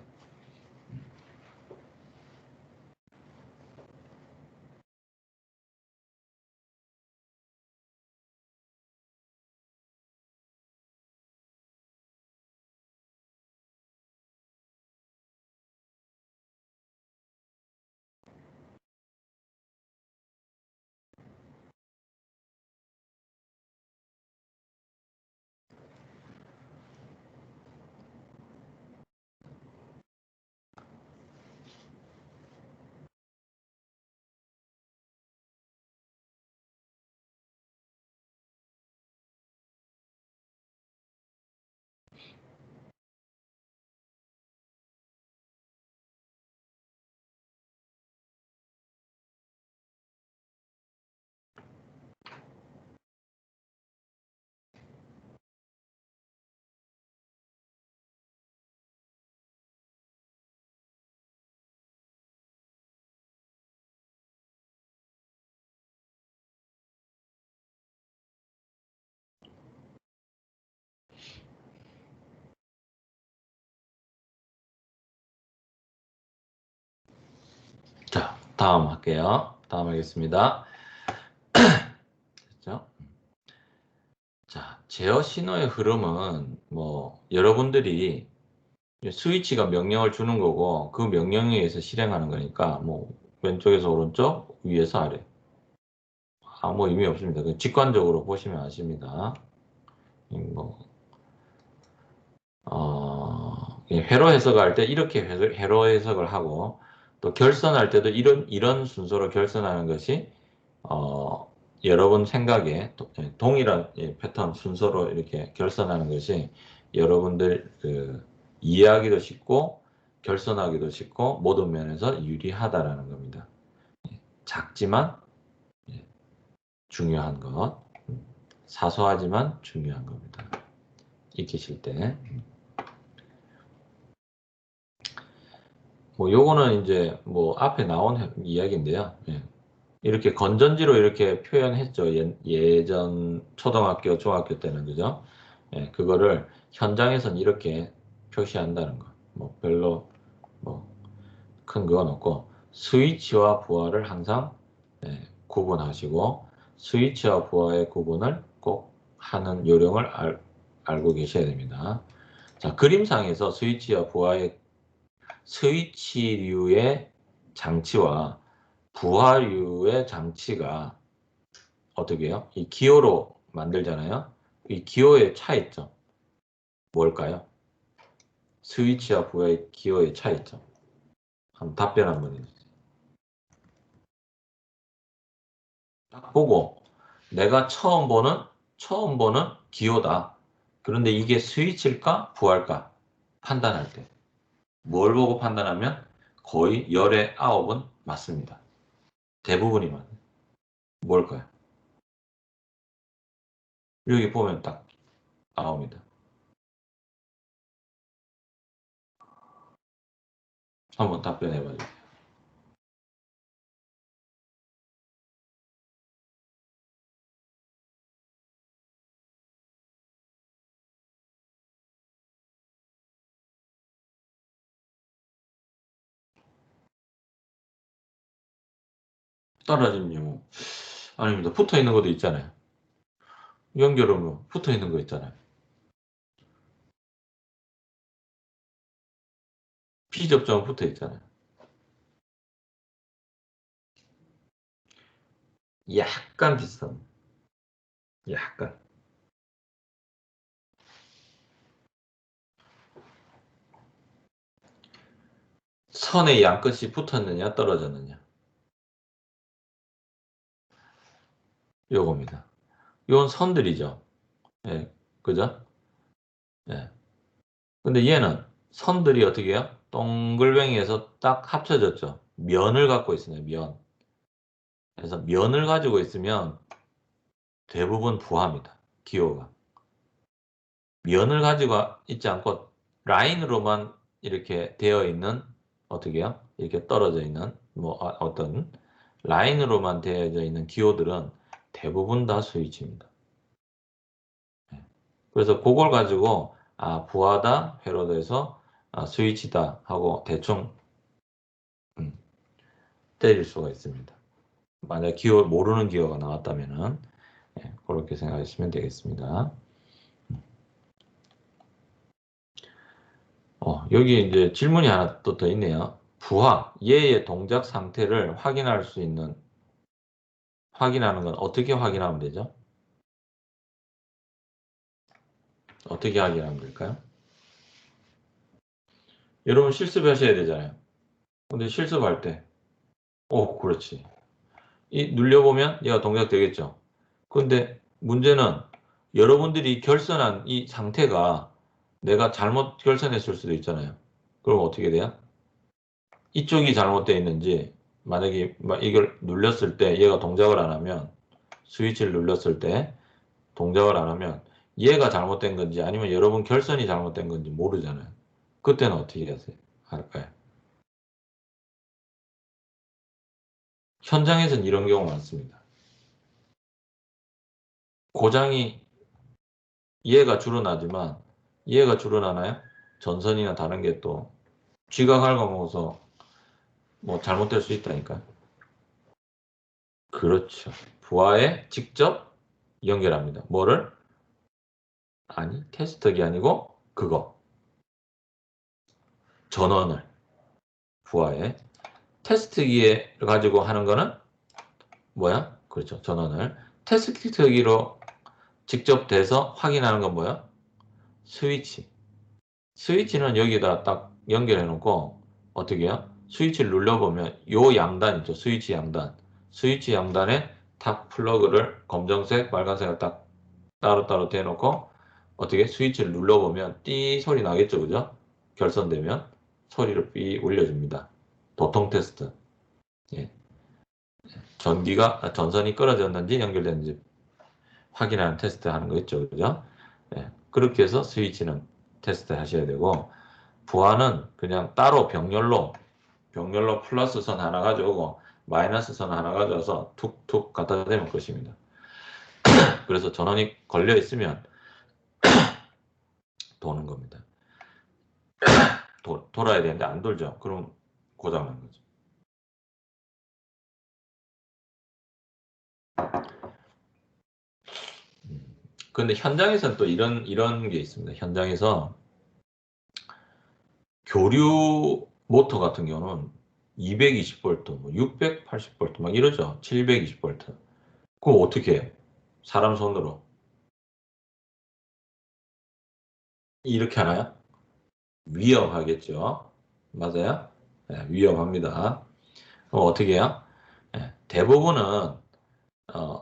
다음 할게요. 다음 하겠습니다. 됐죠? 자, 제어 신호의 흐름은 뭐 여러분들이 스위치가 명령을 주는 거고 그 명령에 의해서 실행하는 거니까 뭐 왼쪽에서 오른쪽, 위에서 아래 아무 의미 없습니다. 직관적으로 보시면 아십니다. 뭐 회로 해석할 때 이렇게 회로 해석을 하고 또 결선할 때도 이런 순서로 결선하는 것이 여러분 생각에 동일한 패턴 순서로 이렇게 결선하는 것이 여러분들 이해하기도 쉽고 결선하기도 쉽고 모든 면에서 유리하다라는 겁니다. 작지만 중요한 것, 사소하지만 중요한 겁니다. 익히실 때. 뭐 요거는 이제 뭐 앞에 나온 이야기인데요. 이렇게 건전지로 이렇게 표현했죠. 예전 초등학교, 중학교 때는 그죠? 그거를 현장에서는 이렇게 표시한다는 거. 뭐 별로 뭐 큰 그건 없고 스위치와 부하를 항상 구분하시고 스위치와 부하의 구분을 꼭 하는 요령을 알고 계셔야 됩니다. 자, 그림상에서 스위치와 부하의 스위치류의 장치와 부하류의 장치가 어떻게 해요? 이 기호로 만들잖아요. 이 기호의 차이점 뭘까요? 스위치와 부하의 기호의 차이점. 한번 답변 한번 해주세요. 딱 보고 내가 처음 보는 기호다. 그런데 이게 스위치일까 부하일까 판단할 때 뭘 보고 판단하면 거의 열의 9은 맞습니다. 대부분이 맞아요. 뭘까요? 여기 보면 딱 나옵니다. 한번 답변해 봐주세요. 떨어진 유 아닙니다. 붙어 있는 것도 있잖아요. 연결하면 붙어 있는 거 있잖아요. 피접점 붙어 있잖아요. 약간 비슷합니다. 약간. 선의 양끝이 붙었느냐 떨어졌느냐. 요겁니다. 요건 선들이죠. 예, 그죠? 예. 근데 얘는 선들이 어떻게 해요? 동글뱅이에서 딱 합쳐졌죠. 면을 갖고 있어요. 면. 그래서 면을 가지고 있으면 대부분 부하입니다. 기호가. 면을 가지고 있지 않고 라인으로만 이렇게 되어 있는 어떻게 해요? 이렇게 떨어져 있는 뭐 어떤 라인으로만 되어져 있는 기호들은 대부분 다 스위치입니다. 그래서 그걸 가지고 부하다 회로도에서 스위치다 하고 대충 음, 때릴 수가 있습니다. 만약 기호 모르는 기호가 나왔다면은 그렇게 생각하시면 되겠습니다. 여기 이제 질문이 하나 또 더 있네요. 부하, 얘의 동작 상태를 확인하는 건 어떻게 확인하면 되죠? 어떻게 확인하면 될까요? 여러분 실습하셔야 되잖아요. 근데 실습할 때, 그렇지. 이 눌려보면 얘가 동작 되겠죠. 근데 문제는 여러분들이 결선한 이 상태가 내가 잘못 결선했을 수도 있잖아요. 그럼 어떻게 돼요? 이쪽이 잘못되어 있는지 만약에 이걸 눌렸을 때 얘가 동작을 안 하면 스위치를 눌렀을 때 동작을 안 하면 얘가 잘못된 건지 아니면 여러분 결선이 잘못된 건지 모르잖아요. 그때는 어떻게 할까요? 현장에서는 이런 경우 많습니다. 고장이 얘가 주로 나지만 얘가 주로 나나요? 전선이나 다른 게 또 쥐가 갉아먹어서 뭐 잘못될 수 있다니까. 그렇죠. 부하에 직접 연결합니다. 뭐를? 아니, 테스트기 아니고 그거. 전원을 부하에. 테스트기에 가지고 하는 거는 뭐야? 그렇죠. 전원을. 테스트기로 직접 대서 확인하는 건 뭐야? 스위치. 스위치는 여기다 딱 연결해 놓고 어떻게 해요? 스위치를 눌러보면 요 양단 있죠. 스위치 양단. 스위치 양단에 탁 플러그를 검정색, 빨간색을 딱 따로따로 대놓고 어떻게 스위치를 눌러보면 띠 소리 나겠죠. 그죠? 결선되면 소리를 삐 울려줍니다. 도통 테스트. 예. 전선이 끊어졌는지 연결됐는지 확인하는 테스트 하는 거 있죠. 그죠? 예. 그렇게 해서 스위치는 테스트 하셔야 되고, 부하는 그냥 따로 병렬로 플러스 선 하나 가져오고, 마이너스 선 하나 가져와서 툭툭 갖다 대면 끝입니다. 그래서 전원이 걸려 있으면 도는 겁니다. 돌아야 되는데 안 돌죠. 그럼 고장난 거죠. 근데 현장에서는 또 이런 게 있습니다. 현장에서 교류 모터 같은 경우는 220V, 뭐 680V 막 이러죠. 720V. 그거 어떻게 해요? 사람 손으로 이렇게 하나요? 위험하겠죠. 맞아요? 네, 위험합니다. 그럼 어떻게 해요? 네, 대부분은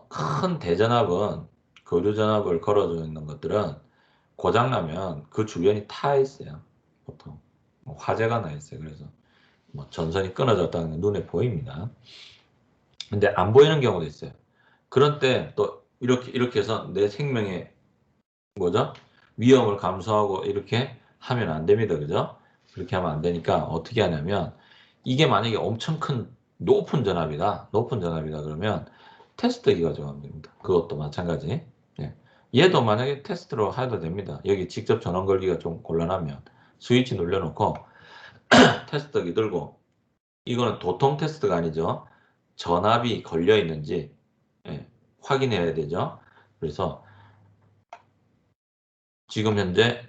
큰 대전압은 교류전압을 걸어주고 있는 것들은 고장나면 그 주변이 타 있어요. 보통 뭐 화재가 나 있어요. 그래서 뭐 전선이 끊어졌다는 게 눈에 보입니다. 근데 안 보이는 경우도 있어요. 그런 때 또 이렇게 해서 내 생명에 뭐죠? 위험을 감수하고 이렇게 하면 안 됩니다. 그죠? 그렇게 하면 안 되니까 어떻게 하냐면 이게 만약에 엄청 큰 높은 전압이다 그러면 테스트기 가져가면 됩니다. 그것도 마찬가지. 예. 얘도 만약에 테스트로 해도 됩니다. 여기 직접 전원 걸기가 좀 곤란하면 스위치 눌러놓고 테스트기 들고 이거는 도통 테스트가 아니죠. 전압이 걸려 있는지 예, 확인해야 되죠. 그래서 지금 현재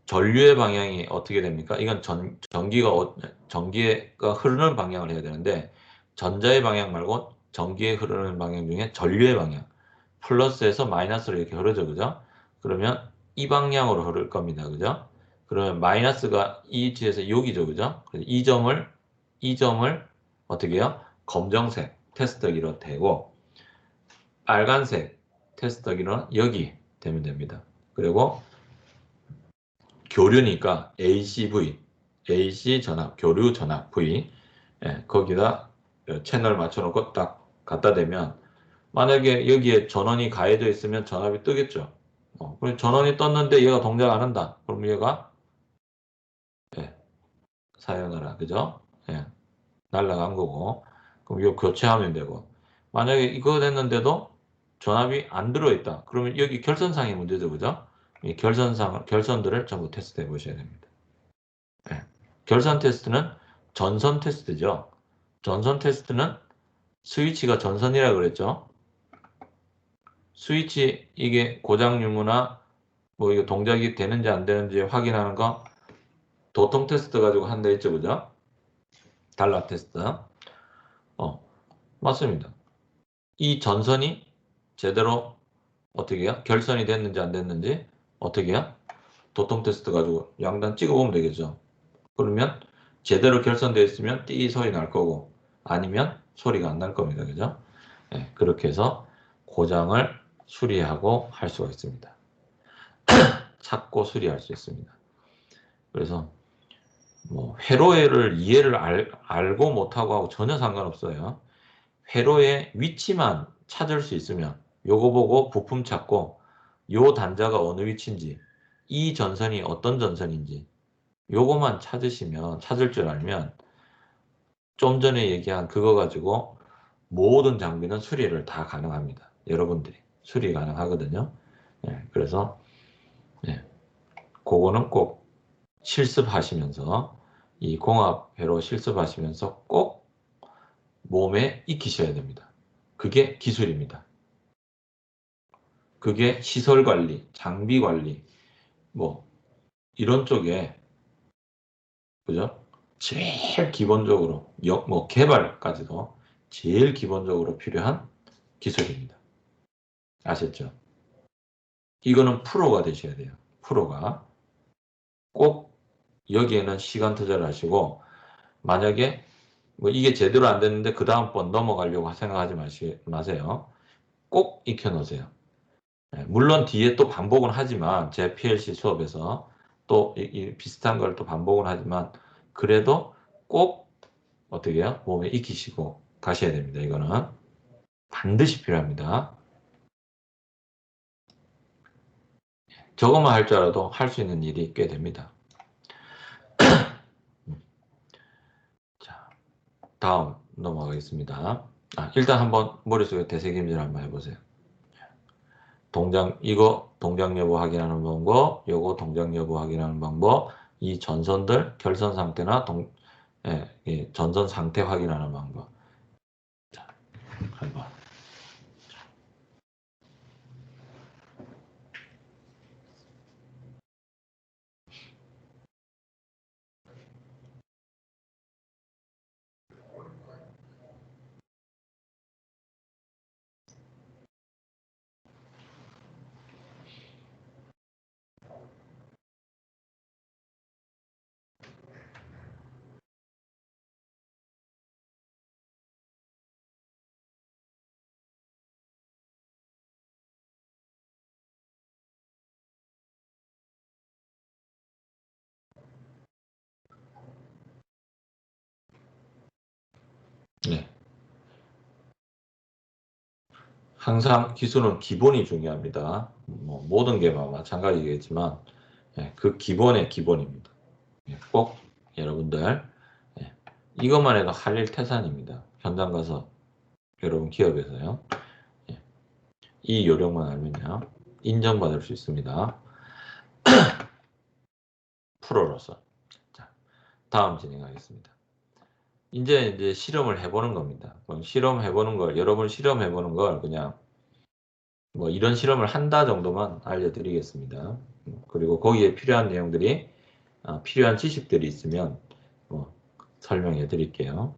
전류의 방향이 어떻게 됩니까? 이건 전기가 흐르는 방향을 해야 되는데 전자의 방향 말고 전기의 흐르는 방향 중에 전류의 방향 플러스에서 마이너스로 이렇게 흐르죠. 그죠? 그러면 이 방향으로 흐를 겁니다. 그죠? 그러면 마이너스가 이 위치에서 여기죠. 그죠? 그래서 이 점을 어떻게 해요? 검정색 테스터기로 대고 빨간색 테스터기로 여기 대면 됩니다. 그리고 교류니까 ACV, AC 전압, 교류 전압 V, 예, 거기다 채널 맞춰놓고 딱 갖다 대면 만약에 여기에 전원이 가해져 있으면 전압이 뜨겠죠. 그럼 전원이 떴는데 얘가 동작 안 한다. 그럼 얘가 예, 사용하라, 그죠? 예, 날라간 거고. 그럼 이거 교체하면 되고. 만약에 이거 됐는데도 전압이 안 들어있다. 그러면 여기 결선상의 문제죠, 그죠? 이 결선들을 전부 테스트해 보셔야 됩니다. 예. 결선 테스트는 전선 테스트죠. 전선 테스트는 스위치가 전선이라고 그랬죠. 스위치 이게 고장 유무나 뭐 이거 동작이 되는지 안 되는지 확인하는 거 도통 테스트 가지고 한다 했죠. 그죠? 단락 테스트. 맞습니다. 이 전선이 제대로 어떻게 해요? 결선이 됐는지 안 됐는지 어떻게 해요? 도통 테스트 가지고 양단 찍어보면 되겠죠. 그러면 제대로 결선되어 있으면 띠 소리 날 거고 아니면 소리가 안 날 겁니다. 그죠? 네, 그렇게 해서 고장을 수리하고 할 수가 있습니다. 찾고 수리할 수 있습니다. 그래서 뭐 회로를 이해를 알고 못하고 하고 전혀 상관없어요. 회로의 위치만 찾을 수 있으면 요거 보고 부품 찾고 요 단자가 어느 위치인지 이 전선이 어떤 전선인지 요거만 찾을 줄 알면 좀 전에 얘기한 그거 가지고 모든 장비는 수리를 다 가능합니다. 여러분들이 수리 가능하거든요. 그래서 그거는 꼭 실습하시면서 이 공합 회로 실습하시면서 꼭 몸에 익히셔야 됩니다. 그게 기술입니다. 그게 시설 관리, 장비 관리, 뭐 이런 쪽에 그죠? 제일 기본적으로 뭐 개발까지도 제일 기본적으로 필요한 기술입니다. 아셨죠? 이거는 프로가 되셔야 돼요. 프로가 꼭 여기에는 시간 투자를 하시고 만약에 뭐 이게 제대로 안 됐는데 그 다음번 넘어가려고 생각하지 마세요. 꼭 익혀놓으세요. 물론 뒤에 또 반복은 하지만 제 PLC 수업에서 또 비슷한 걸 또 반복은 하지만 그래도 꼭 어떻게 해요? 몸에 익히시고 가셔야 됩니다. 이거는 반드시 필요합니다. 저것만 할 줄 알아도 할 수 있는 일이 꽤 됩니다. 자, 다음 넘어가겠습니다. 일단 한번 머릿속에 되새김질 한번 해보세요. 이거 동작 여부 확인하는 방법, 요거 동작 여부 확인하는 방법, 이 전선들 결선 상태나 전선 상태 확인하는 방법. 자, 한번. 네. 항상 기술은 기본이 중요합니다. 뭐 모든 게 마찬가지겠지만 그 기본의 기본입니다. 꼭 여러분들 이것만 해도 할 일 태산입니다. 현장 가서 여러분 기업에서요. 이 요령만 알면요. 인정받을 수 있습니다. 프로로서. 자, 다음 진행하겠습니다. 이제 실험을 해보는 겁니다. 실험해보는 걸, 여러분 실험해보는 걸 그냥 뭐 이런 실험을 한다 정도만 알려드리겠습니다. 그리고 거기에 필요한 내용들이, 필요한 지식들이 있으면 뭐 설명해 드릴게요.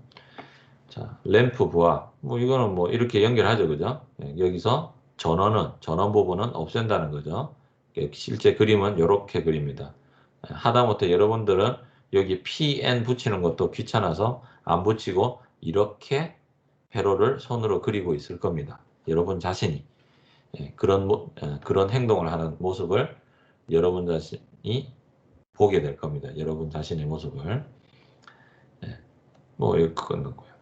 자, 램프 부하. 뭐 이거는 뭐 이렇게 연결하죠. 그죠? 여기서 전원 부분은 없앤다는 거죠. 실제 그림은 이렇게 그립니다. 하다못해 여러분들은 여기 PN 붙이는 것도 귀찮아서 안 붙이고 이렇게 회로를 손으로 그리고 있을 겁니다. 여러분 자신이 그런 행동을 하는 모습을 여러분 자신이 보게 될 겁니다. 여러분 자신의 모습을. 뭐 이거 그건 거고요.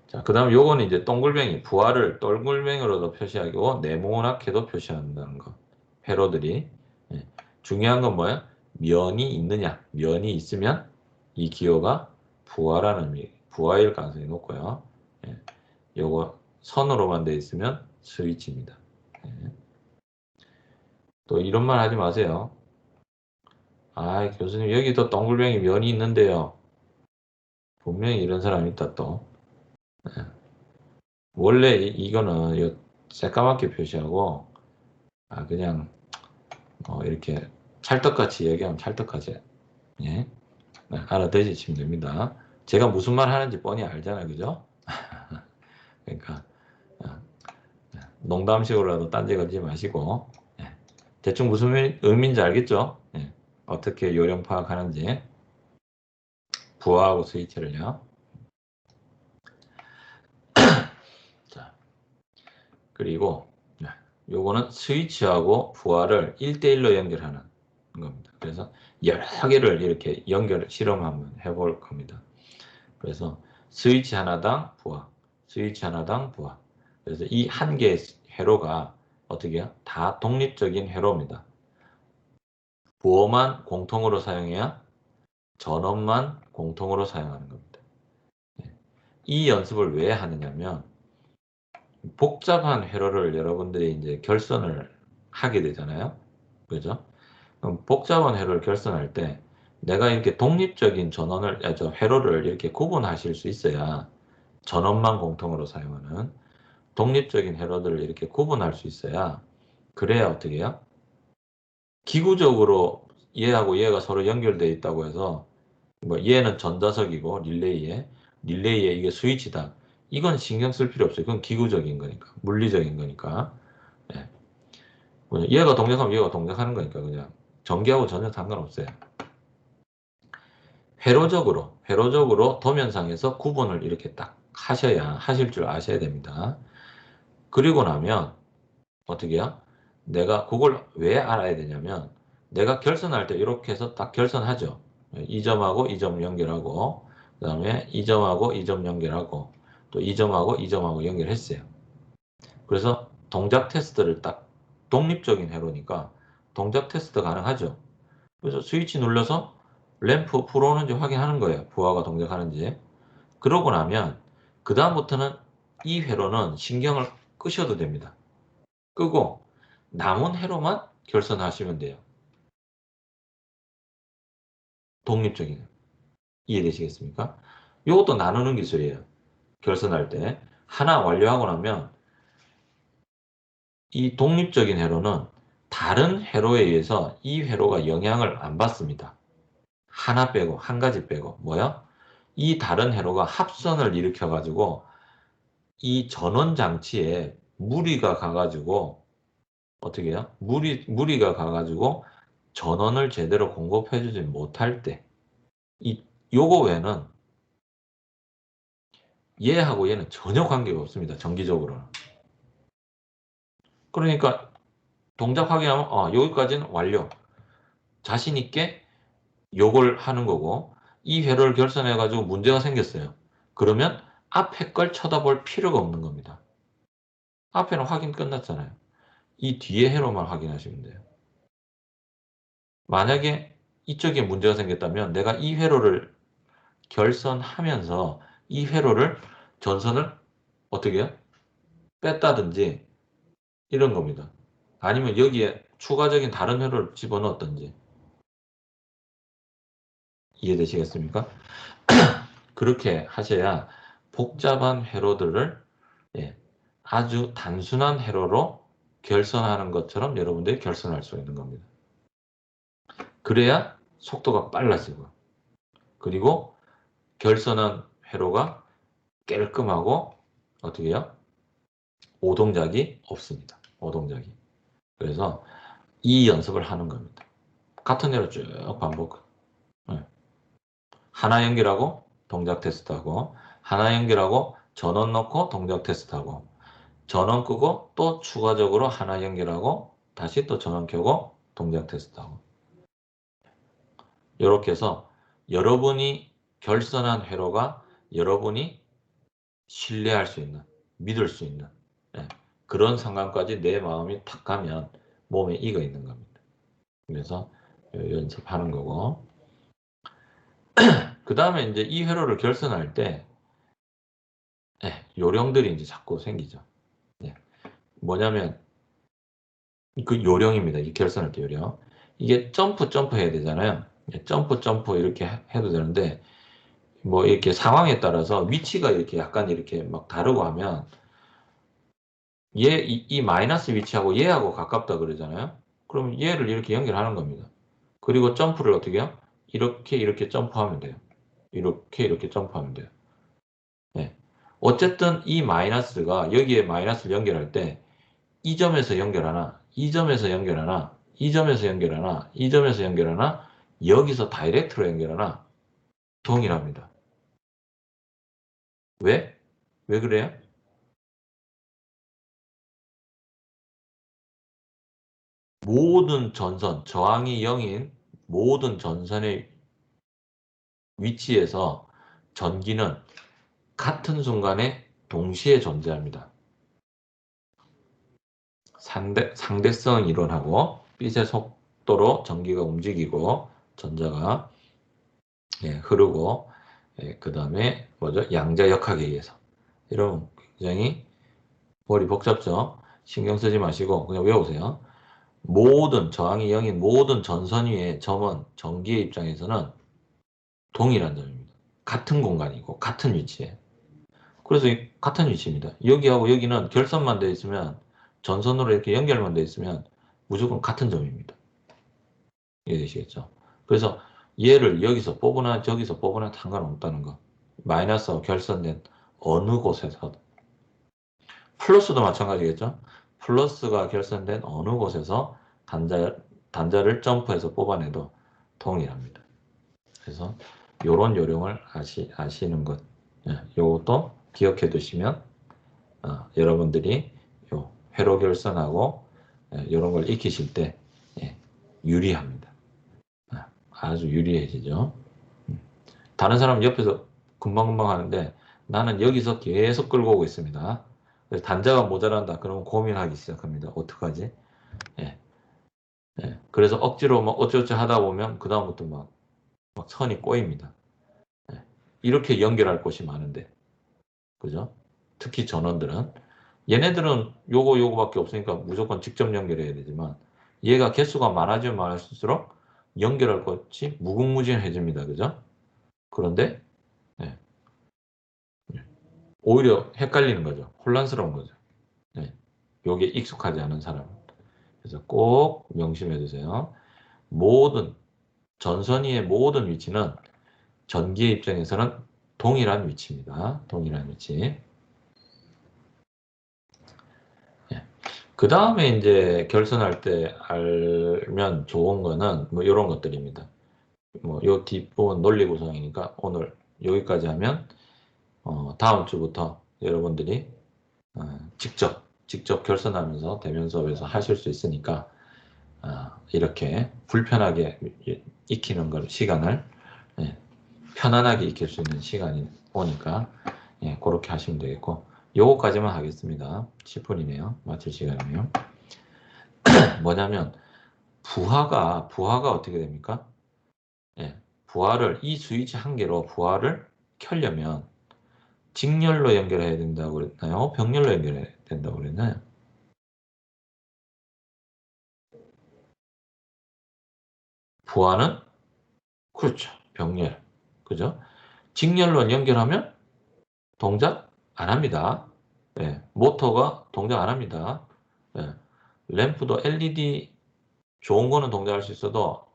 자, 그 다음 요거는 이제 동글뱅이, 부하를 동글뱅이로도 표시하고 네모나게도 표시한다는 거. 회로들이. 중요한 건 뭐야? 면이 있느냐. 면이 있으면 이 기호가 부하일 가능성이 높고요. 요거 선으로만 되어 있으면 스위치입니다. 또 이런 말 하지 마세요. 교수님 여기도 동글뱅이 면이 있는데요. 분명히 이런 사람이 있다 또. 원래 이거는 새까맣게 표시하고 그냥 이렇게 찰떡같이 얘기하면 찰떡같이 알아들으시면 됩니다. 제가 무슨 말 하는지 뻔히 알잖아요. 그죠? 그러니까 농담식으로라도 딴지 걸지 마시고 대충 무슨 의미인지 알겠죠? 어떻게 요령 파악하는지 부하하고 스위치를요. 자, 그리고 요거는 스위치하고 부하를 1대1로 연결하는 겁니다. 그래서 여러 개를 이렇게 실험 한번 해볼 겁니다. 그래서 스위치 하나당 부하, 스위치 하나당 부하. 그래서 이 한 개의 회로가 어떻게 해요? 다 독립적인 회로입니다. 부호만 공통으로 사용해야 전원만 공통으로 사용하는 겁니다. 이 연습을 왜 하느냐면 복잡한 회로를 여러분들이 이제 결선을 하게 되잖아요. 그죠? 그럼 복잡한 회로를 결선할 때 내가 이렇게 독립적인 회로를 이렇게 구분하실 수 있어야 전원만 공통으로 사용하는 독립적인 회로들을 이렇게 구분할 수 있어야 그래야 어떻게 해요? 기구적으로 얘하고 얘가 서로 연결되어 있다고 해서 뭐 얘는 전자석이고 릴레이에 이게 스위치다. 이건 신경 쓸 필요 없어요. 그건 기구적인 거니까. 물리적인 거니까. 예. 얘가 동작하면 얘가 동작하는 거니까 그냥 전기하고 전혀 상관없어요. 회로적으로 도면상에서 구분을 이렇게 딱 하실 줄 아셔야 됩니다. 그리고 나면 어떻게 해요? 내가 그걸 왜 알아야 되냐면 내가 결선할 때 이렇게 해서 딱 결선하죠. 이 점하고 이 점 연결하고 그 다음에 이 점하고 이 점 연결하고 또 이 점하고 이 점하고 연결했어요. 그래서 동작 테스트를 딱 독립적인 회로니까 동작 테스트 가능하죠. 그래서 스위치 눌러서 램프 불어오는지 확인하는 거예요. 부하가 동작하는지. 그러고 나면 그 다음부터는 이 회로는 신경을 끄셔도 됩니다. 끄고 남은 회로만 결선하시면 돼요. 독립적인. 이해되시겠습니까? 이것도 나누는 기술이에요. 결선할 때. 하나 완료하고 나면 이 독립적인 회로는 다른 회로에 의해서 이 회로가 영향을 안 받습니다. 하나 빼고, 한 가지 빼고. 뭐야? 이 다른 회로가 합선을 일으켜가지고 이 전원 장치에 무리가 가가지고 어떻게 해요? 무리가 가가지고 전원을 제대로 공급해주지 못할 때 요거 외에는 얘하고 얘는 전혀 관계가 없습니다. 정기적으로는. 그러니까 동작 확인하면 여기까지는 완료. 자신 있게 요걸 하는 거고 이 회로를 결선해 가지고 문제가 생겼어요. 그러면 앞에 걸 쳐다볼 필요가 없는 겁니다. 앞에는 확인 끝났잖아요. 이 뒤에 회로만 확인하시면 돼요. 만약에 이쪽에 문제가 생겼다면 내가 이 회로를 결선하면서 이 회로를 전선을 어떻게 해요? 뺐다든지 이런 겁니다. 아니면 여기에 추가적인 다른 회로를 집어넣었든지 이해되시겠습니까? 그렇게 하셔야 복잡한 회로들을 예, 아주 단순한 회로로 결선하는 것처럼 여러분들이 결선할 수 있는 겁니다. 그래야 속도가 빨라지고 그리고 결선한 회로가 깔끔하고 어떻게 해요? 오동작이 없습니다. 오동작이. 그래서 이 연습을 하는 겁니다. 같은 회로 쭉 반복. 네. 하나 연결하고 동작 테스트하고 하나 연결하고 전원 넣고 동작 테스트하고 전원 끄고 또 추가적으로 하나 연결하고 다시 또 전원 켜고 동작 테스트하고 이렇게 해서 여러분이 결선한 회로가 여러분이 신뢰할 수 있는 믿을 수 있는 네. 그런 상황까지 내 마음이 탁 가면 몸에 익어 있는 겁니다. 그래서 연습하는 거고 그 다음에 이제 이 회로를 결선할 때 요령들이 이제 자꾸 생기죠. 뭐냐면 그 요령입니다. 이 결선할 때 요령. 이게 점프 해야 되잖아요. 점프 이렇게 해도 되는데 뭐 이렇게 상황에 따라서 위치가 이렇게 약간 이렇게 막 다르고 하면 이 마이너스 위치하고 얘하고 가깝다 그러잖아요. 그럼 얘를 이렇게 연결하는 겁니다. 그리고 점프를 어떻게 해요? 이렇게 점프하면 돼요. 이렇게 점프하면 돼요. 네. 어쨌든 이 마이너스가 여기에 마이너스를 연결할 때 이 점에서 연결하나, 이 점에서 연결하나, 이 점에서 연결하나, 이 점에서 연결하나, 여기서 다이렉트로 연결하나 동일합니다. 왜? 왜 그래요? 모든 전선, 저항이 0인 모든 전선의 위치에서 전기는 같은 순간에 동시에 존재합니다. 상대성 이론하고 빛의 속도로 전기가 움직이고 전자가 흐르고 그 다음에 뭐죠? 양자역학에 의해서 이런 굉장히 머리 복잡죠? 신경 쓰지 마시고 그냥 외우세요. 모든 저항이 0인 모든 전선 위의 점은 전기의 입장에서는 동일한 점입니다. 같은 공간이고 같은 위치에 그래서 같은 위치입니다. 여기하고 여기는 결선만 되어 있으면 전선으로 이렇게 연결만 되어 있으면 무조건 같은 점입니다. 이해되시겠죠? 그래서 얘를 여기서 뽑으나 저기서 뽑으나 상관없다는 거. 마이너스하고 결선된 어느 곳에서 플러스도 마찬가지겠죠? 플러스가 결선된 어느 곳에서 단자를 점프해서 뽑아내도 동일합니다. 그래서 요런 요령을 아시는 것, 요것도 기억해 두시면 여러분들이 요 회로 결선하고 이런 걸 익히실 때 유리합니다. 아주 유리해지죠. 다른 사람 옆에서 금방금방 하는데 나는 여기서 계속 끌고 오고 있습니다. 단자가 모자란다. 그러면 고민하기 시작합니다. 어떡하지? 예. 그래서 억지로 막 어쩌고저쩌고 하다 보면 그 다음부터 막 선이 꼬입니다. 이렇게 연결할 곳이 많은데, 그죠? 특히 전원들은 얘네들은 요거밖에 없으니까 무조건 직접 연결해야 되지만 얘가 개수가 많아지면 많을수록 연결할 곳이 무궁무진해집니다. 그죠? 그런데 예, 오히려 헷갈리는 거죠. 혼란스러운 거죠. 요게 익숙하지 않은 사람. 그래서 꼭 명심해 두세요. 모든 전선위의 모든 위치는 전기의 입장에서는 동일한 위치입니다. 동일한 위치. 그 다음에 이제 결선할 때 알면 좋은 거는 뭐 이런 것들입니다. 뭐 요 뒷부분 논리 구성이니까 오늘 여기까지 하면 다음 주부터 여러분들이 직접 결선하면서 대면 수업에서 하실 수 있으니까 이렇게 불편하게 익히는 걸 시간을 편안하게 익힐 수 있는 시간이 오니까 그렇게 하시면 되겠고 요거까지만 하겠습니다. 10분이네요. 마칠 시간이네요. 뭐냐면 부하가 어떻게 됩니까? 부하를 이 스위치 한 개로 부하를 켜려면 직렬로 연결해야 된다고 그랬나요? 병렬로 연결해야 된다고 그랬나요? 부하는 그렇죠. 병렬. 그죠? 직렬로 연결하면 동작 안 합니다. 모터가 동작 안 합니다. 램프도 LED 좋은 거는 동작할 수 있어도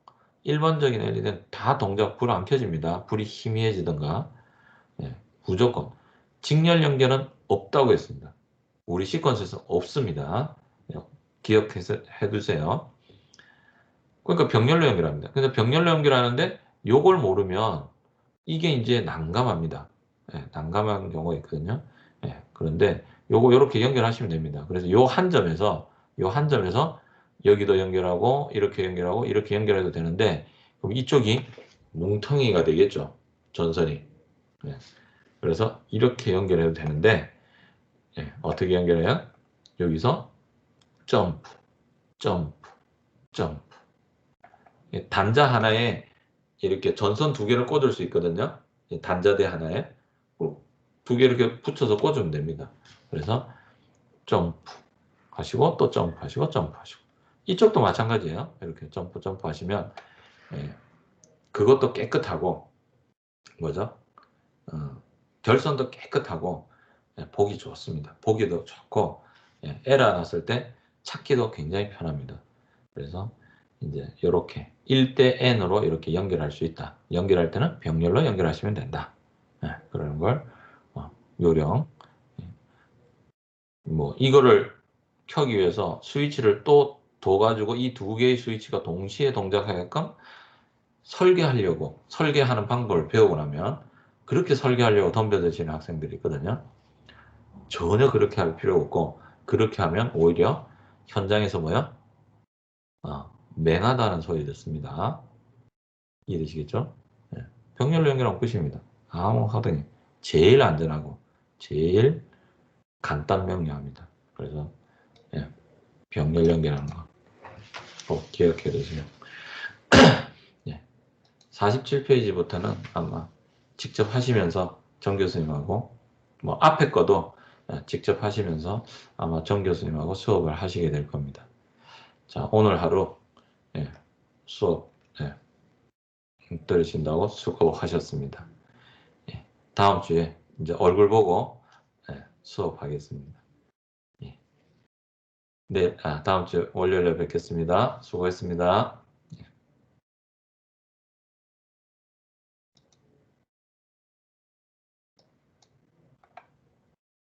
일반적인 LED는 다 동작 불 안 켜집니다. 불이 희미해지던가 무조건 직렬 연결은 없다고 했습니다. 우리 시퀀스에서 없습니다. 기억해서 해두세요. 그러니까 병렬로 연결합니다. 근데 병렬로 연결하는데 요걸 모르면 이게 이제 난감합니다. 난감한 경우가 있거든요. 그런데 요거 요렇게 연결하시면 됩니다. 그래서 요 한 점에서 여기도 연결하고 이렇게 연결하고 이렇게 연결해도 되는데 그럼 이쪽이 뭉텅이가 되겠죠. 전선이. 그래서 이렇게 연결해도 되는데 어떻게 연결해요? 여기서 점프, 점프, 점프. 단자 하나에 이렇게 전선 두 개를 꽂을 수 있거든요. 단자대 하나에 두 개 이렇게 붙여서 꽂으면 됩니다. 그래서 점프 하시고 또 점프 하시고 점프 하시고 이쪽도 마찬가지예요. 이렇게 점프 점프 하시면 그것도 깨끗하고 뭐죠? 결선도 깨끗하고 보기 좋습니다. 보기도 좋고 에러 났을 때 찾기도 굉장히 편합니다. 그래서 이제 이렇게 1대 N으로 이렇게 연결할 수 있다. 연결할 때는 병렬로 연결하시면 된다. 그러는 걸 요령. 뭐 이거를 켜기 위해서 스위치를 또 둬가지고 이 두 개의 스위치가 동시에 동작하게끔 설계하는 방법을 배우고 나면 그렇게 설계하려고 덤벼드시는 학생들이 있거든요. 전혀 그렇게 할 필요 없고 그렇게 하면 오히려 현장에서 뭐야? 맹하다는 소리 듣습니다. 이해되시겠죠? 병렬로 연결하면 끝입니다. 아무 하더니 제일 안전하고 제일 간단 명료합니다. 그래서 병렬 연결하는 거 꼭 기억해 두세요. 47페이지부터는 아마 직접 하시면서 정 교수님하고 뭐 앞에 거도 직접 하시면서 아마 정 교수님하고 수업을 하시게 될 겁니다. 자, 오늘 하루 수업 들으신다고 수고하셨습니다. 다음 주에 이제 얼굴 보고 수업하겠습니다. 예. 네, 다음 주 월요일에 뵙겠습니다. 수고했습니다.